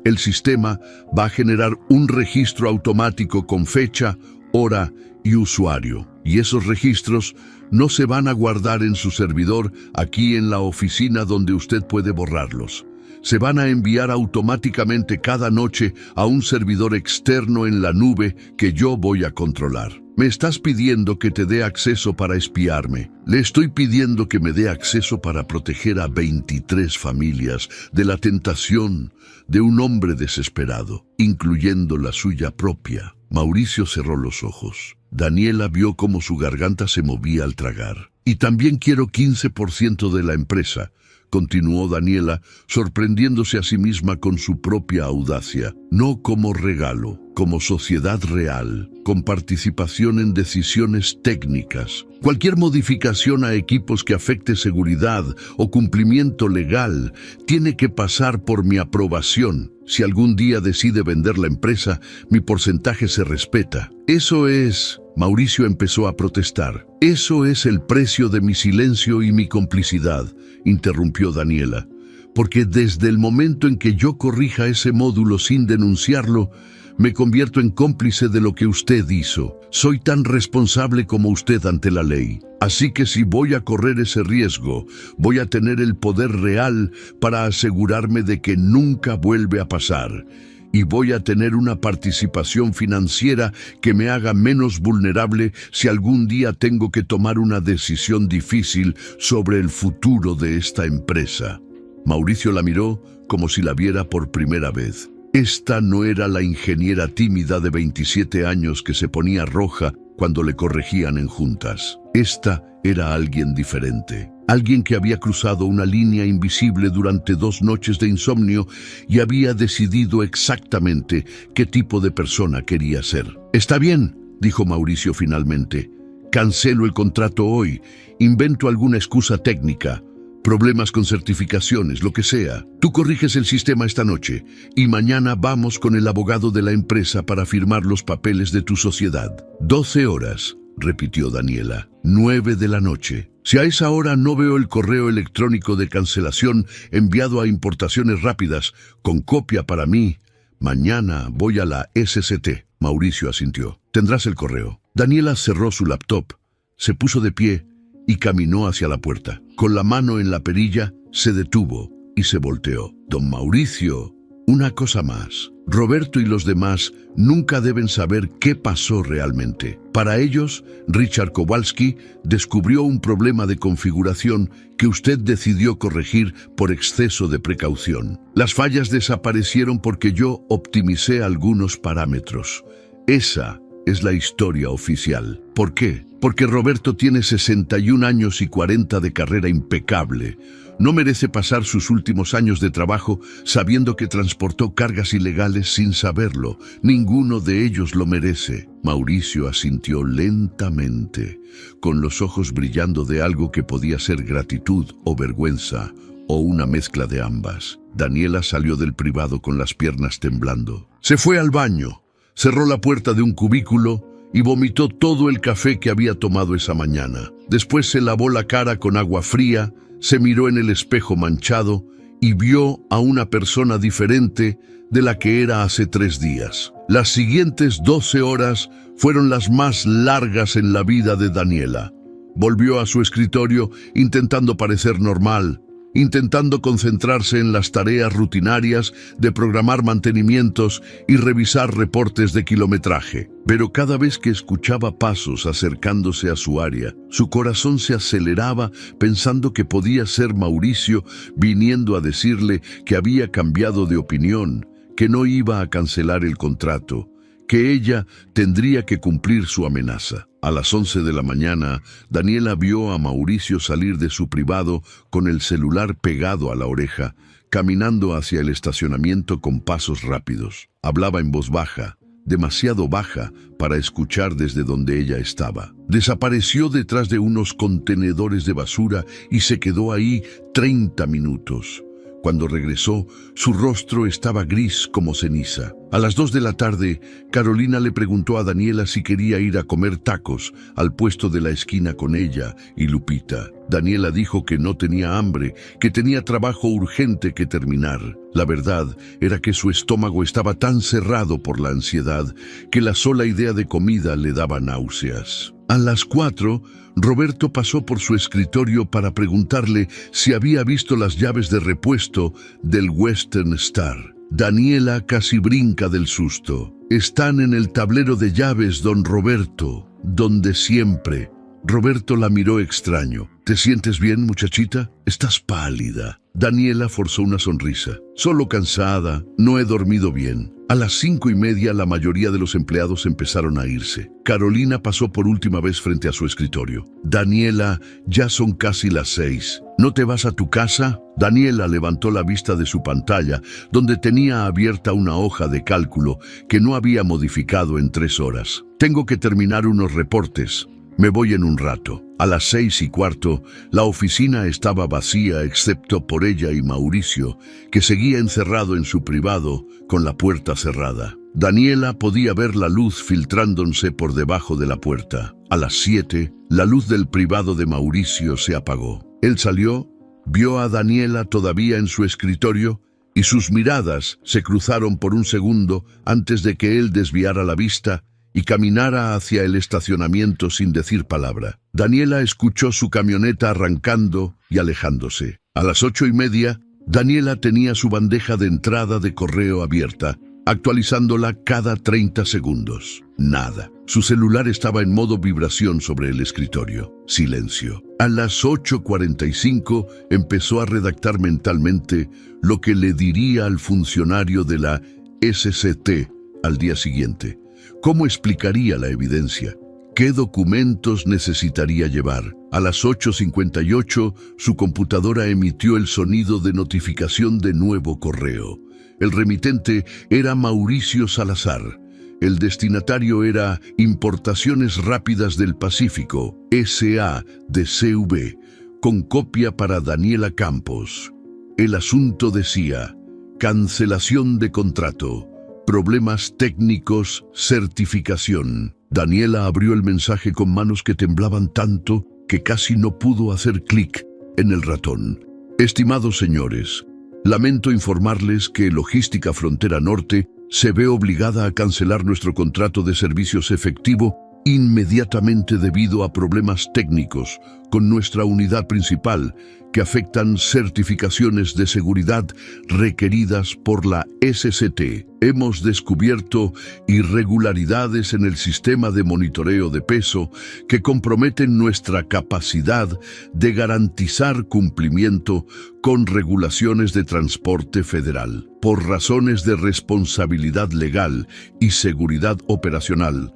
el sistema va a generar un registro automático con fecha, hora y usuario. Y esos registros no se van a guardar en su servidor aquí en la oficina donde usted puede borrarlos. Se van a enviar automáticamente cada noche a un servidor externo en la nube que yo voy a controlar. Me estás pidiendo que te dé acceso para espiarme. Le estoy pidiendo que me dé acceso para proteger a 23 familias de la tentación de un hombre desesperado, incluyendo la suya propia. Mauricio cerró los ojos. Daniela vio cómo su garganta se movía al tragar. Y también quiero 15% de la empresa, continuó Daniela, sorprendiéndose a sí misma con su propia audacia. No como regalo, como sociedad real, con participación en decisiones técnicas. Cualquier modificación a equipos que afecte seguridad o cumplimiento legal tiene que pasar por mi aprobación. Si algún día decide vender la empresa, mi porcentaje se respeta. Eso es... Mauricio empezó a protestar. Eso es el precio de mi silencio y mi complicidad, interrumpió Daniela. Porque desde el momento en que yo corrija ese módulo sin denunciarlo, me convierto en cómplice de lo que usted hizo. Soy tan responsable como usted ante la ley. Así que si voy a correr ese riesgo, voy a tener el poder real para asegurarme de que nunca vuelve a pasar. Y voy a tener una participación financiera que me haga menos vulnerable si algún día tengo que tomar una decisión difícil sobre el futuro de esta empresa. Mauricio la miró como si la viera por primera vez. Esta no era la ingeniera tímida de 27 años que se ponía roja cuando le corregían en juntas. Esta era alguien diferente. Alguien que había cruzado una línea invisible durante 2 noches de insomnio y había decidido exactamente qué tipo de persona quería ser. Está bien, dijo Mauricio finalmente. Cancelo el contrato hoy. Invento alguna excusa técnica. Problemas con certificaciones, lo que sea. Tú corriges el sistema esta noche y mañana vamos con el abogado de la empresa para firmar los papeles de tu sociedad. 12 horas, repitió Daniela. 9 de la noche. Si a esa hora no veo el correo electrónico de cancelación enviado a Importaciones Rápidas con copia para mí, mañana voy a la SCT. Mauricio asintió. Tendrás el correo. Daniela cerró su laptop, se puso de pie y caminó hacia la puerta. Con la mano en la perilla, se detuvo y se volteó. Don Mauricio, una cosa más. Roberto y los demás nunca deben saber qué pasó realmente. Para ellos, Richard Kowalski descubrió un problema de configuración que usted decidió corregir por exceso de precaución. Las fallas desaparecieron porque yo optimicé algunos parámetros. Esa es la historia oficial. ¿Por qué? Porque Roberto tiene 61 años y 40 de carrera impecable. No merece pasar sus últimos años de trabajo sabiendo que transportó cargas ilegales sin saberlo. Ninguno de ellos lo merece. Mauricio asintió lentamente, con los ojos brillando de algo que podía ser gratitud o vergüenza, o una mezcla de ambas. Daniela salió del privado con las piernas temblando. Se fue al baño, cerró la puerta de un cubículo y vomitó todo el café que había tomado esa mañana. Después se lavó la cara con agua fría, se miró en el espejo manchado y vio a una persona diferente de la que era hace 3 días. Las siguientes 12 horas fueron las más largas en la vida de Daniela. Volvió a su escritorio intentando parecer normal, intentando concentrarse en las tareas rutinarias de programar mantenimientos y revisar reportes de kilometraje. Pero cada vez que escuchaba pasos acercándose a su área, su corazón se aceleraba pensando que podía ser Mauricio viniendo a decirle que había cambiado de opinión, que no iba a cancelar el contrato, que ella tendría que cumplir su amenaza. A las 11 de la mañana, Daniela vio a Mauricio salir de su privado con el celular pegado a la oreja, caminando hacia el estacionamiento con pasos rápidos. Hablaba en voz baja, demasiado baja para escuchar desde donde ella estaba. Desapareció detrás de unos contenedores de basura y se quedó ahí 30 minutos. Cuando regresó, su rostro estaba gris como ceniza. A las 2 de la tarde, Carolina le preguntó a Daniela si quería ir a comer tacos al puesto de la esquina con ella y Lupita. Daniela dijo que no tenía hambre, que tenía trabajo urgente que terminar. La verdad era que su estómago estaba tan cerrado por la ansiedad que la sola idea de comida le daba náuseas. A las 4, Roberto pasó por su escritorio para preguntarle si había visto las llaves de repuesto del Western Star. Daniela casi brinca del susto. Están en el tablero de llaves, don Roberto, donde siempre. Roberto la miró extraño. ¿Te sientes bien, muchachita? Estás pálida. Daniela forzó una sonrisa. Solo cansada, no he dormido bien. A las 5:30 la mayoría de los empleados empezaron a irse. Carolina pasó por última vez frente a su escritorio. Daniela, ya son casi las 6. ¿No te vas a tu casa? Daniela levantó la vista de su pantalla, donde tenía abierta una hoja de cálculo que no había modificado en 3 horas. Tengo que terminar unos reportes. Me voy en un rato. A las 6:15, la oficina estaba vacía excepto por ella y Mauricio, que seguía encerrado en su privado con la puerta cerrada. Daniela podía ver la luz filtrándose por debajo de la puerta. A las 7, la luz del privado de Mauricio se apagó. Él salió, vio a Daniela todavía en su escritorio y sus miradas se cruzaron por un segundo antes de que él desviara la vista y caminara hacia el estacionamiento sin decir palabra. Daniela escuchó su camioneta arrancando y alejándose. A las 8:30, Daniela tenía su bandeja de entrada de correo abierta, actualizándola cada 30 segundos. Nada. Su celular estaba en modo vibración sobre el escritorio. Silencio. A las 8:45 empezó a redactar mentalmente lo que le diría al funcionario de la SCT al día siguiente. ¿Cómo explicaría la evidencia? ¿Qué documentos necesitaría llevar? A las 8:58, su computadora emitió el sonido de notificación de nuevo correo. El remitente era Mauricio Salazar. El destinatario era Importaciones Rápidas del Pacífico, S.A.D.C.V., con copia para Daniela Campos. El asunto decía: cancelación de contrato. Problemas técnicos, certificación. Daniela abrió el mensaje con manos que temblaban tanto que casi no pudo hacer clic en el ratón. Estimados señores, lamento informarles que Logística Frontera Norte se ve obligada a cancelar nuestro contrato de servicios efectivo inmediatamente debido a problemas técnicos con nuestra unidad principal que afectan certificaciones de seguridad requeridas por la SCT. Hemos descubierto irregularidades en el sistema de monitoreo de peso que comprometen nuestra capacidad de garantizar cumplimiento con regulaciones de transporte federal. Por razones de responsabilidad legal y seguridad operacional,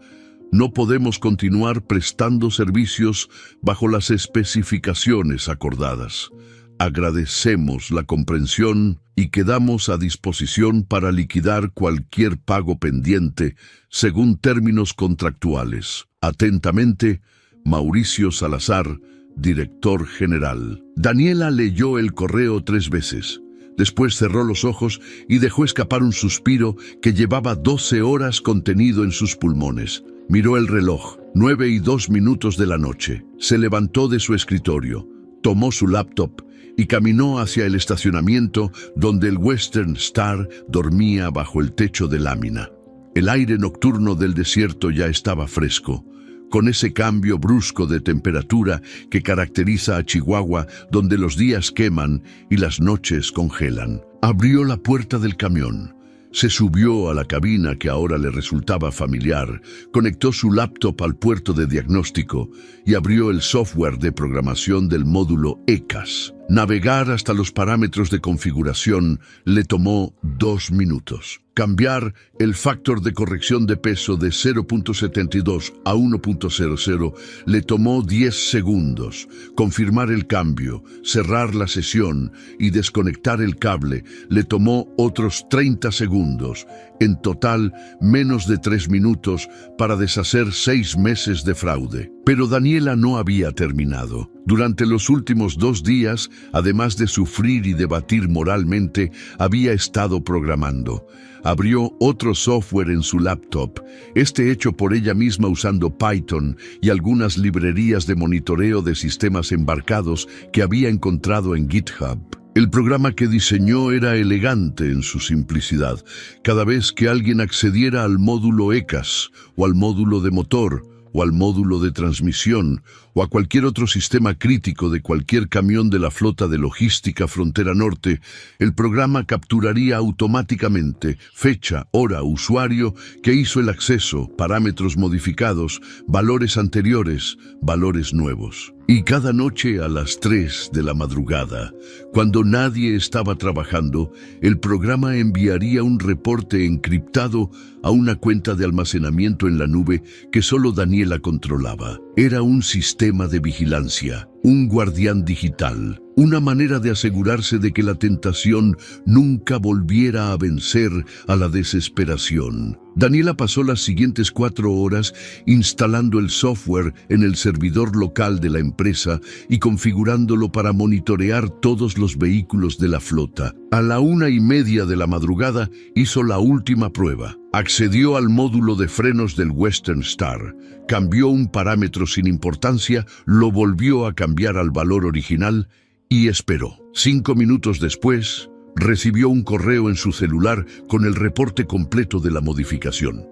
no podemos continuar prestando servicios bajo las especificaciones acordadas. Agradecemos la comprensión y quedamos a disposición para liquidar cualquier pago pendiente según términos contractuales. Atentamente, Mauricio Salazar, Director General. Daniela leyó el correo 3 veces. Después cerró los ojos y dejó escapar un suspiro que llevaba 12 horas contenido en sus pulmones. Miró el reloj, 9:02 de la noche. Se levantó de su escritorio, tomó su laptop y caminó hacia el estacionamiento donde el Western Star dormía bajo el techo de lámina. El aire nocturno del desierto ya estaba fresco, con ese cambio brusco de temperatura que caracteriza a Chihuahua, donde los días queman y las noches congelan. Abrió la puerta del camión. Se subió a la cabina que ahora le resultaba familiar, conectó su laptop al puerto de diagnóstico y abrió el software de programación del módulo ECAS. Navegar hasta los parámetros de configuración le tomó 2 minutos. Cambiar el factor de corrección de peso de 0.72 a 1.00 le tomó 10 segundos. Confirmar el cambio, cerrar la sesión y desconectar el cable le tomó otros 30 segundos. En total, menos de 3 minutos para deshacer 6 meses de fraude. Pero Daniela no había terminado. Durante los últimos 2 días, además de sufrir y debatir moralmente, había estado programando. Abrió otro software en su laptop, hecho por ella misma usando Python y algunas librerías de monitoreo de sistemas embarcados que había encontrado en GitHub. El programa que diseñó era elegante en su simplicidad. Cada vez que alguien accediera al módulo ECAS o al módulo de motor, o al módulo de transmisión, o a cualquier otro sistema crítico de cualquier camión de la flota de logística Frontera Norte, el programa capturaría automáticamente fecha, hora, usuario que hizo el acceso, parámetros modificados, valores anteriores, valores nuevos. Y cada noche a las 3 de la madrugada, cuando nadie estaba trabajando, el programa enviaría un reporte encriptado a una cuenta de almacenamiento en la nube que solo Daniela controlaba. Era un sistema de vigilancia, un guardián digital, una manera de asegurarse de que la tentación nunca volviera a vencer a la desesperación. Daniela pasó las siguientes 4 horas instalando el software en el servidor local de la empresa y configurándolo para monitorear todos los vehículos de la flota. A la 1:30 de la madrugada hizo la última prueba. Accedió al módulo de frenos del Western Star, cambió un parámetro sin importancia, lo volvió a cambiar al valor original y esperó. 5 minutos después, recibió un correo en su celular con el reporte completo de la modificación.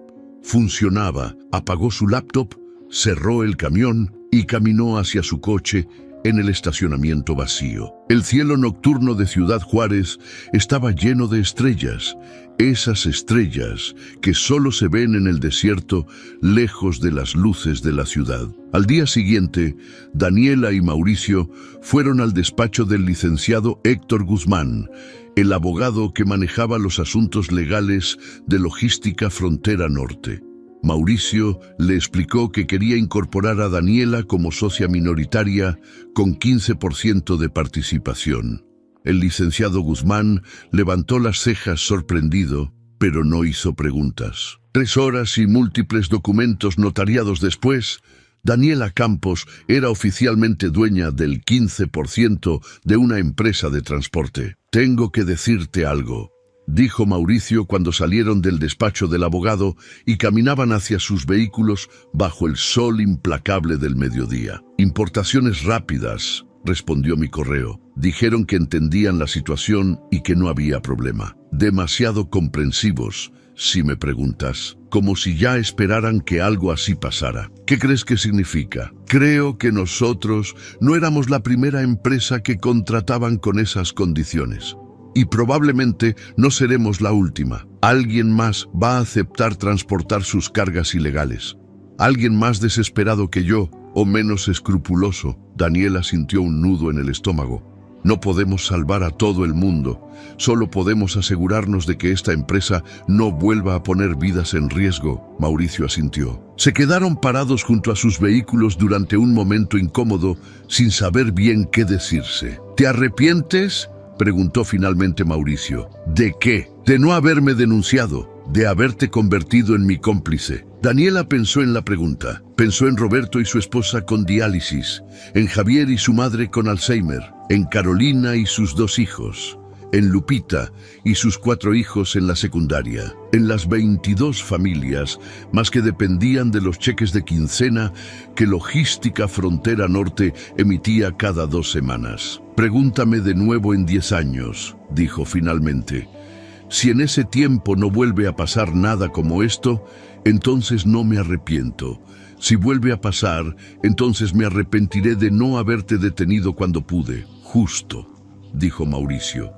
Funcionaba, apagó su laptop, cerró el camión y caminó hacia su coche en el estacionamiento vacío. El cielo nocturno de Ciudad Juárez estaba lleno de estrellas, esas estrellas que solo se ven en el desierto lejos de las luces de la ciudad. Al día siguiente, Daniela y Mauricio fueron al despacho del licenciado Héctor Guzmán, el abogado que manejaba los asuntos legales de Logística Frontera Norte. Mauricio le explicó que quería incorporar a Daniela como socia minoritaria con 15% de participación. El licenciado Guzmán levantó las cejas sorprendido, pero no hizo preguntas. 3 horas y múltiples documentos notariados después, Daniela Campos era oficialmente dueña del 15% de una empresa de transporte. «Tengo que decirte algo», dijo Mauricio cuando salieron del despacho del abogado y caminaban hacia sus vehículos bajo el sol implacable del mediodía. «Importaciones rápidas», respondió mi correo. «Dijeron que entendían la situación y que no había problema. Demasiado comprensivos, si me preguntas, como si ya esperaran que algo así pasara. ¿Qué crees que significa? Creo que nosotros no éramos la primera empresa que contrataban con esas condiciones. Y probablemente no seremos la última. Alguien más va a aceptar transportar sus cargas ilegales. Alguien más desesperado que yo, o menos escrupuloso». Daniela sintió un nudo en el estómago. «No podemos salvar a todo el mundo. Solo podemos asegurarnos de que esta empresa no vuelva a poner vidas en riesgo», Mauricio asintió. Se quedaron parados junto a sus vehículos durante un momento incómodo, sin saber bien qué decirse. «¿Te arrepientes?», preguntó finalmente Mauricio. «¿De qué? De no haberme denunciado, de haberte convertido en mi cómplice». Daniela pensó en la pregunta. Pensó en Roberto y su esposa con diálisis, en Javier y su madre con Alzheimer, en Carolina y sus 2 hijos, en Lupita y sus 4 hijos en la secundaria, en las 22 familias más que dependían de los cheques de quincena que Logística Frontera Norte emitía cada 2 semanas. «Pregúntame de nuevo en 10 años», dijo finalmente. «Si en ese tiempo no vuelve a pasar nada como esto, entonces no me arrepiento. Si vuelve a pasar, entonces me arrepentiré de no haberte detenido cuando pude». «Justo», dijo Mauricio.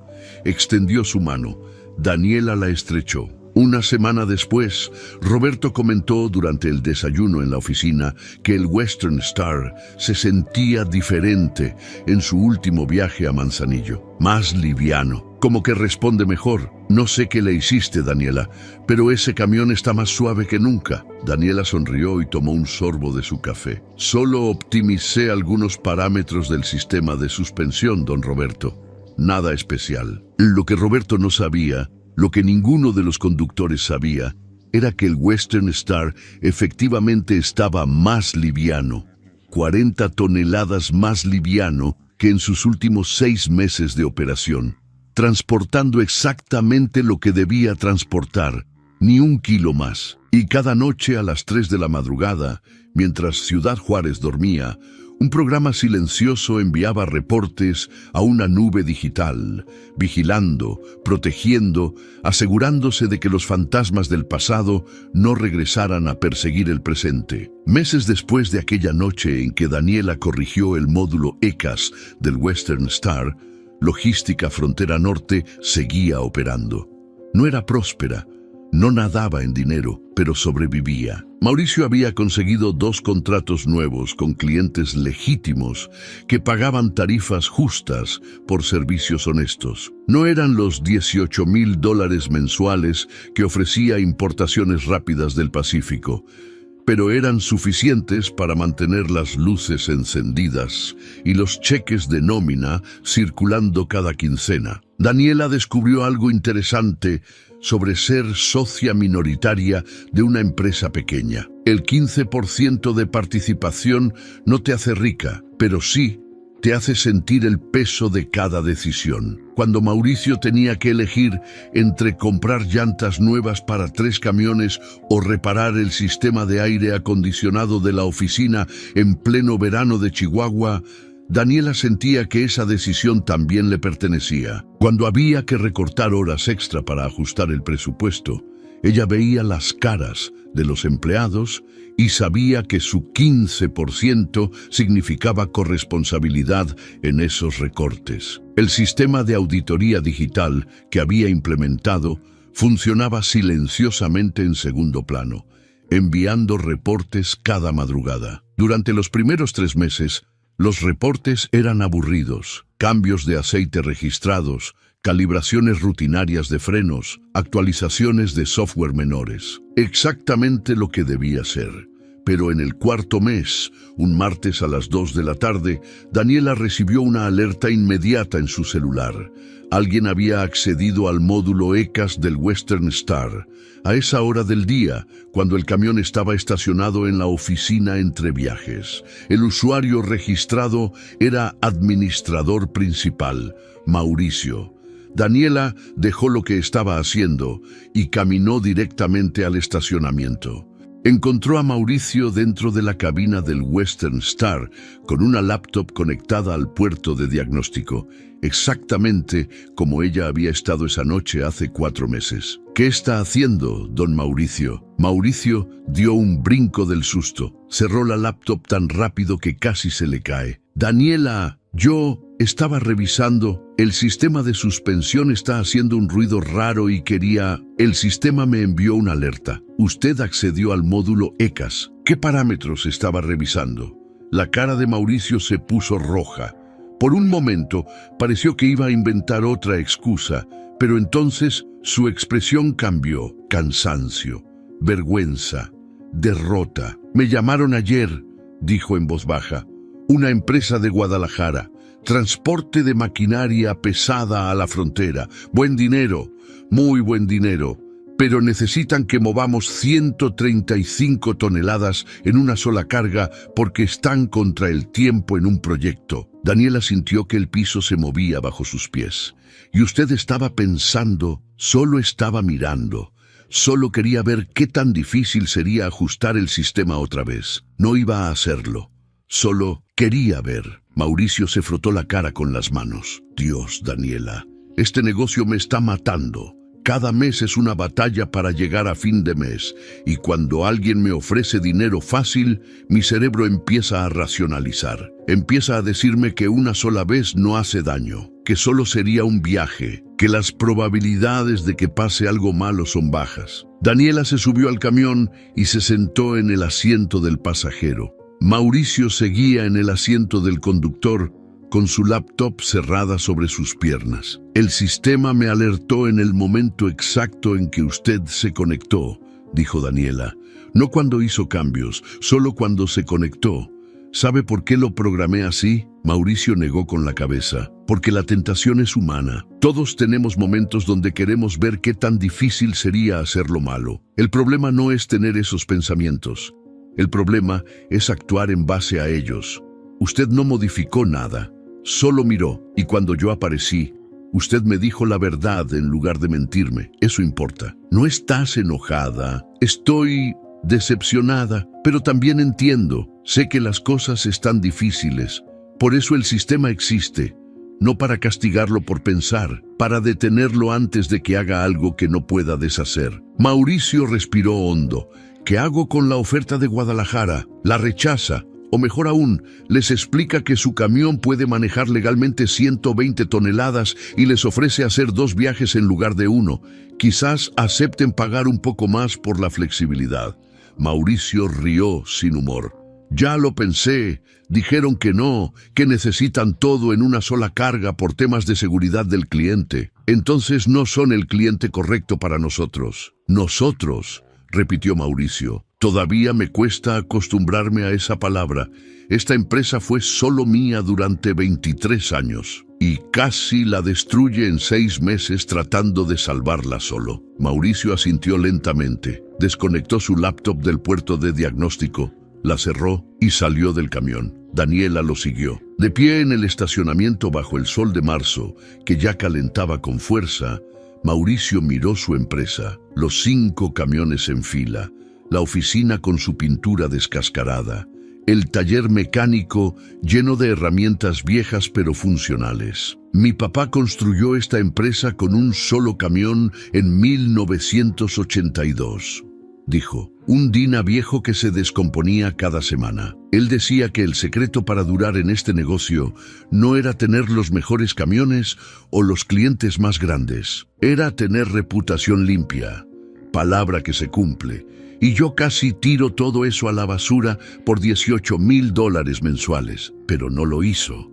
Extendió su mano. Daniela la estrechó. Una semana después, Roberto comentó durante el desayuno en la oficina que el Western Star se sentía diferente en su último viaje a Manzanillo, más liviano, como que responde mejor. No sé qué le hiciste, Daniela, pero ese camión está más suave que nunca. Daniela sonrió y tomó un sorbo de su café. Solo optimicé algunos parámetros del sistema de suspensión, don Roberto. Nada especial. Lo que Roberto no sabía, lo que ninguno de los conductores sabía, era que el Western Star efectivamente estaba más liviano, 40 toneladas más liviano que en sus últimos 6 meses de operación, transportando exactamente lo que debía transportar, ni un kilo más. Y cada noche a las 3 de la madrugada, mientras Ciudad Juárez dormía, un programa silencioso enviaba reportes a una nube digital, vigilando, protegiendo, asegurándose de que los fantasmas del pasado no regresaran a perseguir el presente. Meses después de aquella noche en que Daniela corrigió el módulo ECAS del Western Star, Logística Frontera Norte seguía operando. No era próspera, no nadaba en dinero, pero sobrevivía. Mauricio había conseguido 2 contratos nuevos con clientes legítimos que pagaban tarifas justas por servicios honestos. No eran los $18,000 mensuales que ofrecía Importaciones Rápidas del Pacífico, pero eran suficientes para mantener las luces encendidas y los cheques de nómina circulando cada quincena. Daniela descubrió algo interesante sobre ser socia minoritaria de una empresa pequeña. El 15% de participación no te hace rica, pero sí te hace sentir el peso de cada decisión. Cuando Mauricio tenía que elegir entre comprar llantas nuevas para 3 camiones o reparar el sistema de aire acondicionado de la oficina en pleno verano de Chihuahua, Daniela sentía que esa decisión también le pertenecía. Cuando había que recortar horas extra para ajustar el presupuesto, ella veía las caras de los empleados y sabía que su 15% significaba corresponsabilidad en esos recortes. El sistema de auditoría digital que había implementado funcionaba silenciosamente en segundo plano, enviando reportes cada madrugada. Durante los primeros 3 meses, los reportes eran aburridos: cambios de aceite registrados, calibraciones rutinarias de frenos, actualizaciones de software menores. Exactamente lo que debía ser. Pero en el 4.º mes, un martes a las 2 de la tarde, Daniela recibió una alerta inmediata en su celular. Alguien había accedido al módulo ECAS del Western Star, a esa hora del día, cuando el camión estaba estacionado en la oficina entre viajes. El usuario registrado era administrador principal, Mauricio. Daniela dejó lo que estaba haciendo y caminó directamente al estacionamiento. Encontró a Mauricio dentro de la cabina del Western Star con una laptop conectada al puerto de diagnóstico, exactamente como ella había estado esa noche hace 4 meses. ¿Qué está haciendo, don Mauricio? Mauricio dio un brinco del susto. Cerró la laptop tan rápido que casi se le cae. Daniela, yo estaba revisando. El sistema de suspensión está haciendo un ruido raro y quería... El sistema me envió una alerta. Usted accedió al módulo ECAS. ¿Qué parámetros estaba revisando? La cara de Mauricio se puso roja. Por un momento pareció que iba a inventar otra excusa, pero entonces su expresión cambió. Cansancio, vergüenza, derrota. Me llamaron ayer, dijo en voz baja. Una empresa de Guadalajara. Transporte de maquinaria pesada a la frontera. Buen dinero, muy buen dinero. Pero necesitan que movamos 135 toneladas en una sola carga porque están contra el tiempo en un proyecto. Daniela sintió que el piso se movía bajo sus pies. Y usted estaba pensando, solo estaba mirando. Solo quería ver qué tan difícil sería ajustar el sistema otra vez. No iba a hacerlo. Solo quería ver. Mauricio se frotó la cara con las manos. Dios, Daniela, este negocio me está matando. Cada mes es una batalla para llegar a fin de mes, y cuando alguien me ofrece dinero fácil, mi cerebro empieza a racionalizar. Empieza a decirme que una sola vez no hace daño, que solo sería un viaje, que las probabilidades de que pase algo malo son bajas. Daniela se subió al camión y se sentó en el asiento del pasajero. Mauricio seguía en el asiento del conductor, con su laptop cerrada sobre sus piernas. El sistema me alertó en el momento exacto en que usted se conectó, dijo Daniela. No cuando hizo cambios, solo cuando se conectó. ¿Sabe por qué lo programé así? Mauricio negó con la cabeza. Porque la tentación es humana. Todos tenemos momentos donde queremos ver qué tan difícil sería hacer lo malo. El problema no es tener esos pensamientos. El problema es actuar en base a ellos. Usted no modificó nada. Solo miró, y cuando yo aparecí, usted me dijo la verdad en lugar de mentirme. Eso importa. No estás enojada. Estoy decepcionada, pero también entiendo. Sé que las cosas están difíciles. Por eso el sistema existe. No para castigarlo por pensar, para detenerlo antes de que haga algo que no pueda deshacer. Mauricio respiró hondo. ¿Qué hago con la oferta de Guadalajara? ¿La rechaza? O mejor aún, les explica que su camión puede manejar legalmente 120 toneladas y les ofrece hacer 2 viajes en lugar de 1. Quizás acepten pagar un poco más por la flexibilidad. Mauricio rió sin humor. Ya lo pensé. Dijeron que no, que necesitan todo en una sola carga por temas de seguridad del cliente. Entonces no son el cliente correcto para nosotros. Nosotros, repitió Mauricio. Todavía me cuesta acostumbrarme a esa palabra. Esta empresa fue solo mía durante 23 años y casi la destruye en 6 meses tratando de salvarla solo. Mauricio asintió lentamente, desconectó su laptop del puerto de diagnóstico, la cerró y salió del camión. Daniela lo siguió. De pie en el estacionamiento bajo el sol de marzo, que ya calentaba con fuerza, Mauricio miró su empresa, los 5 camiones en fila, la oficina con su pintura descascarada, el taller mecánico lleno de herramientas viejas pero funcionales. Mi papá construyó esta empresa con un solo camión en 1982, dijo. Un Dina viejo que se descomponía cada semana. Él decía que el secreto para durar en este negocio no era tener los mejores camiones o los clientes más grandes. Era tener reputación limpia. Palabra que se cumple. Y yo casi tiro todo eso a la basura por $18,000 mensuales. Pero no lo hizo.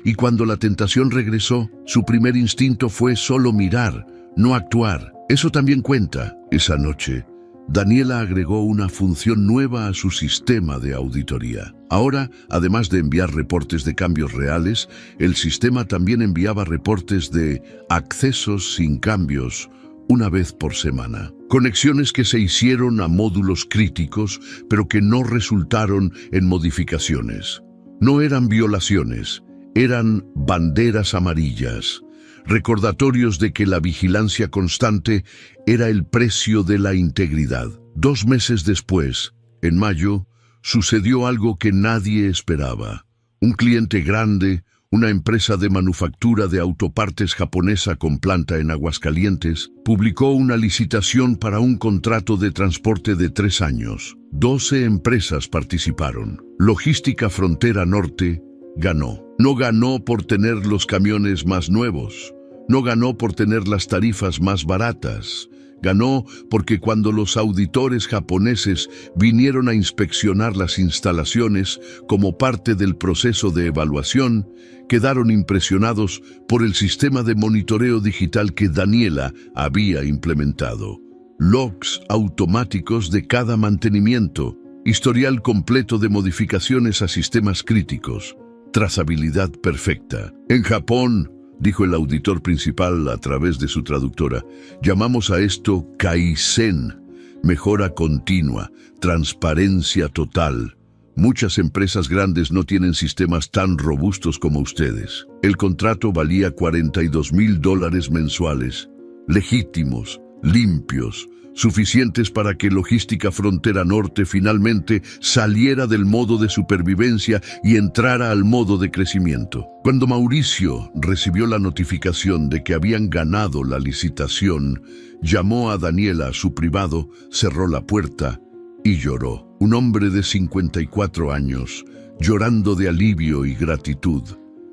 Y cuando la tentación regresó, su primer instinto fue solo mirar, no actuar. Eso también cuenta. Esa noche, Daniela agregó una función nueva a su sistema de auditoría. Ahora, además de enviar reportes de cambios reales, el sistema también enviaba reportes de accesos sin cambios una vez por semana. Conexiones que se hicieron a módulos críticos, pero que no resultaron en modificaciones. No eran violaciones, eran banderas amarillas. Recordatorios de que la vigilancia constante era el precio de la integridad. 2 meses después, en mayo, sucedió algo que nadie esperaba. Un cliente grande, una empresa de manufactura de autopartes japonesa con planta en Aguascalientes, publicó una licitación para un contrato de transporte de 3 años. 12 empresas participaron. Logística Frontera Norte ganó. No ganó por tener los camiones más nuevos. No ganó por tener las tarifas más baratas. Ganó porque cuando los auditores japoneses vinieron a inspeccionar las instalaciones como parte del proceso de evaluación, quedaron impresionados por el sistema de monitoreo digital que Daniela había implementado. Logs automáticos de cada mantenimiento, historial completo de modificaciones a sistemas críticos, trazabilidad perfecta. En Japón, dijo el auditor principal a través de su traductora, llamamos a esto Kaizen, mejora continua, transparencia total. Muchas empresas grandes no tienen sistemas tan robustos como ustedes. El contrato valía $42,000 mensuales, legítimos, limpios, suficientes para que Logística Frontera Norte finalmente saliera del modo de supervivencia y entrara al modo de crecimiento. Cuando Mauricio recibió la notificación de que habían ganado la licitación, llamó a Daniela a su privado, cerró la puerta y lloró. Un hombre de 54 años, llorando de alivio y gratitud.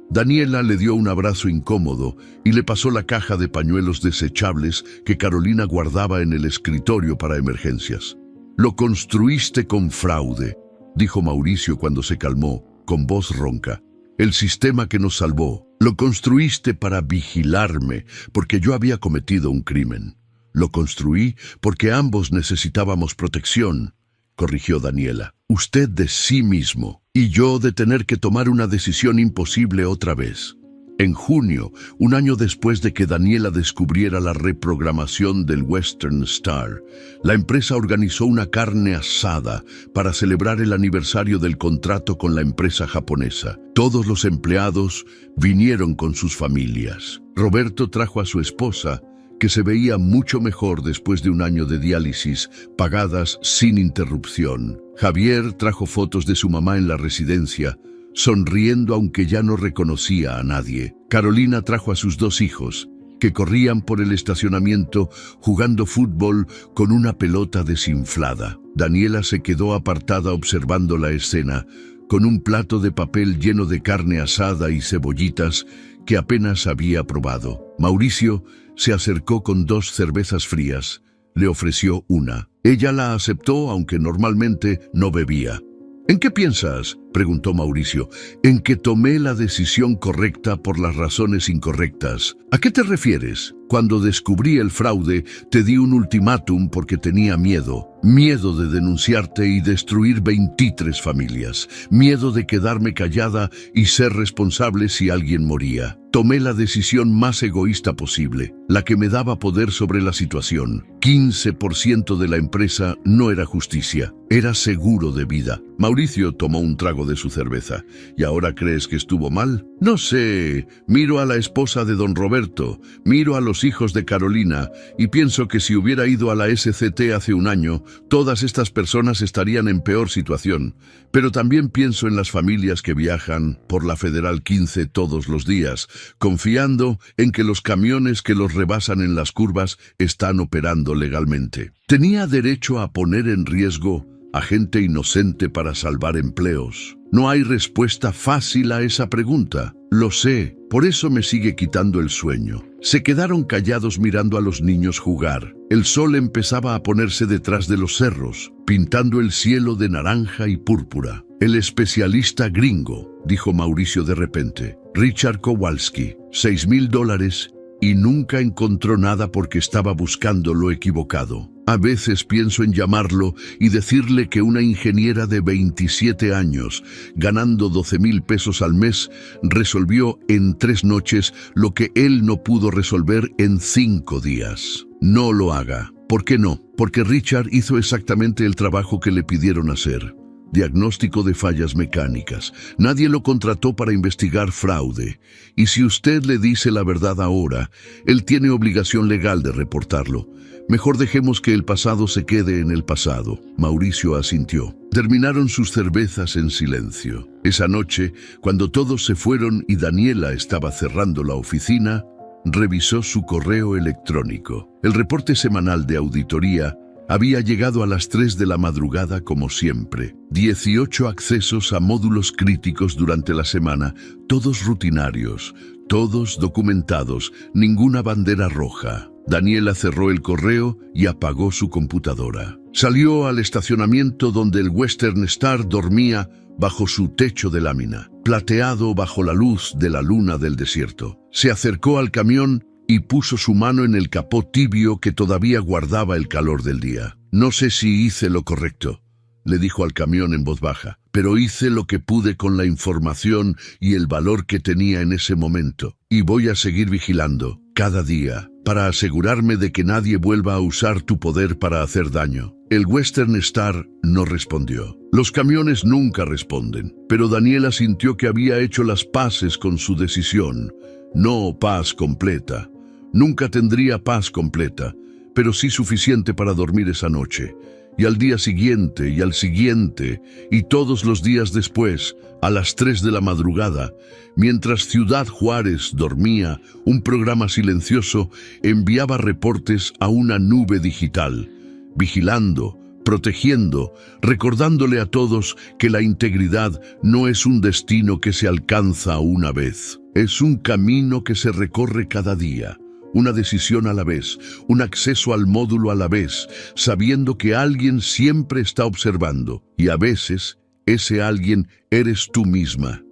Daniela le dio un abrazo incómodo y le pasó la caja de pañuelos desechables que Carolina guardaba en el escritorio para emergencias. «Lo construiste con fraude», dijo Mauricio cuando se calmó, con voz ronca. «El sistema que nos salvó. Lo construiste para vigilarme, porque yo había cometido un crimen. Lo construí porque ambos necesitábamos protección», corrigió Daniela. «Usted de sí mismo y yo de tener que tomar una decisión imposible otra vez». En junio, un año después de que Daniela descubriera la reprogramación del Western Star, la empresa organizó una carne asada para celebrar el aniversario del contrato con la empresa japonesa. Todos los empleados vinieron con sus familias. Roberto trajo a su esposa, que se veía mucho mejor después de un año de diálisis, pagadas sin interrupción. Javier trajo fotos de su mamá en la residencia, sonriendo aunque ya no reconocía a nadie. Carolina trajo a sus 2 hijos, que corrían por el estacionamiento jugando fútbol con una pelota desinflada. Daniela se quedó apartada observando la escena, con un plato de papel lleno de carne asada y cebollitas que apenas había probado. Mauricio se acercó con 2 cervezas frías. Le ofreció una. Ella la aceptó, aunque normalmente no bebía. «¿En qué piensas?», preguntó Mauricio. «En que tomé la decisión correcta por las razones incorrectas». «¿A qué te refieres?». «Cuando descubrí el fraude, te di un ultimátum porque tenía miedo. Miedo de denunciarte y destruir 23 familias. Miedo de quedarme callada y ser responsable si alguien moría. Tomé la decisión más egoísta posible, la que me daba poder sobre la situación. 15% de la empresa no era justicia, era seguro de vida». Mauricio tomó un trago de su cerveza. «¿Y ahora crees que estuvo mal?». «No sé, miro a la esposa de don Roberto, miro a los hijos de Carolina y pienso que si hubiera ido a la SCT hace un año, todas estas personas estarían en peor situación. Pero también pienso en las familias que viajan por la Federal 15 todos los días, confiando en que los camiones que los rebasan en las curvas están operando legalmente. Tenía derecho a poner en riesgo a gente inocente para salvar empleos. No hay respuesta fácil a esa pregunta. Lo sé, por eso me sigue quitando el sueño». Se quedaron callados mirando a los niños jugar. El sol empezaba a ponerse detrás de los cerros, pintando el cielo de naranja y púrpura. «El especialista gringo», dijo Mauricio de repente. «Richard Kowalski, $6,000 y nunca encontró nada porque estaba buscando lo equivocado. A veces pienso en llamarlo y decirle que una ingeniera de 27 años, ganando 12,000 pesos al mes, resolvió en 3 noches lo que él no pudo resolver en 5 días. No lo haga. ¿Por qué no? Porque Richard hizo exactamente el trabajo que le pidieron hacer. Diagnóstico de fallas mecánicas. Nadie lo contrató para investigar fraude. Y si usted le dice la verdad ahora, él tiene obligación legal de reportarlo. Mejor dejemos que el pasado se quede en el pasado». Mauricio asintió. Terminaron sus cervezas en silencio. Esa noche, cuando todos se fueron y Daniela estaba cerrando la oficina, revisó su correo electrónico. El reporte semanal de auditoría había llegado a las 3 de la madrugada como siempre. 18 accesos a módulos críticos durante la semana, todos rutinarios, todos documentados, ninguna bandera roja. Daniela cerró el correo y apagó su computadora. Salió al estacionamiento donde el Western Star dormía bajo su techo de lámina, plateado bajo la luz de la luna del desierto. Se acercó al camión y puso su mano en el capó tibio que todavía guardaba el calor del día. «No sé si hice lo correcto», le dijo al camión en voz baja, «pero hice lo que pude con la información y el valor que tenía en ese momento. Y voy a seguir vigilando, cada día, para asegurarme de que nadie vuelva a usar tu poder para hacer daño». El Western Star no respondió. Los camiones nunca responden, pero Daniela sintió que había hecho las paces con su decisión. No paz completa. Nunca tendría paz completa, pero sí suficiente para dormir esa noche. Y al día siguiente, y al siguiente, y todos los días después, a las 3 de la madrugada, mientras Ciudad Juárez dormía, un programa silencioso enviaba reportes a una nube digital, vigilando, protegiendo, recordándole a todos que la integridad no es un destino que se alcanza una vez, es un camino que se recorre cada día. Una decisión a la vez, un acceso al módulo a la vez, sabiendo que alguien siempre está observando, y a veces ese alguien eres tú misma.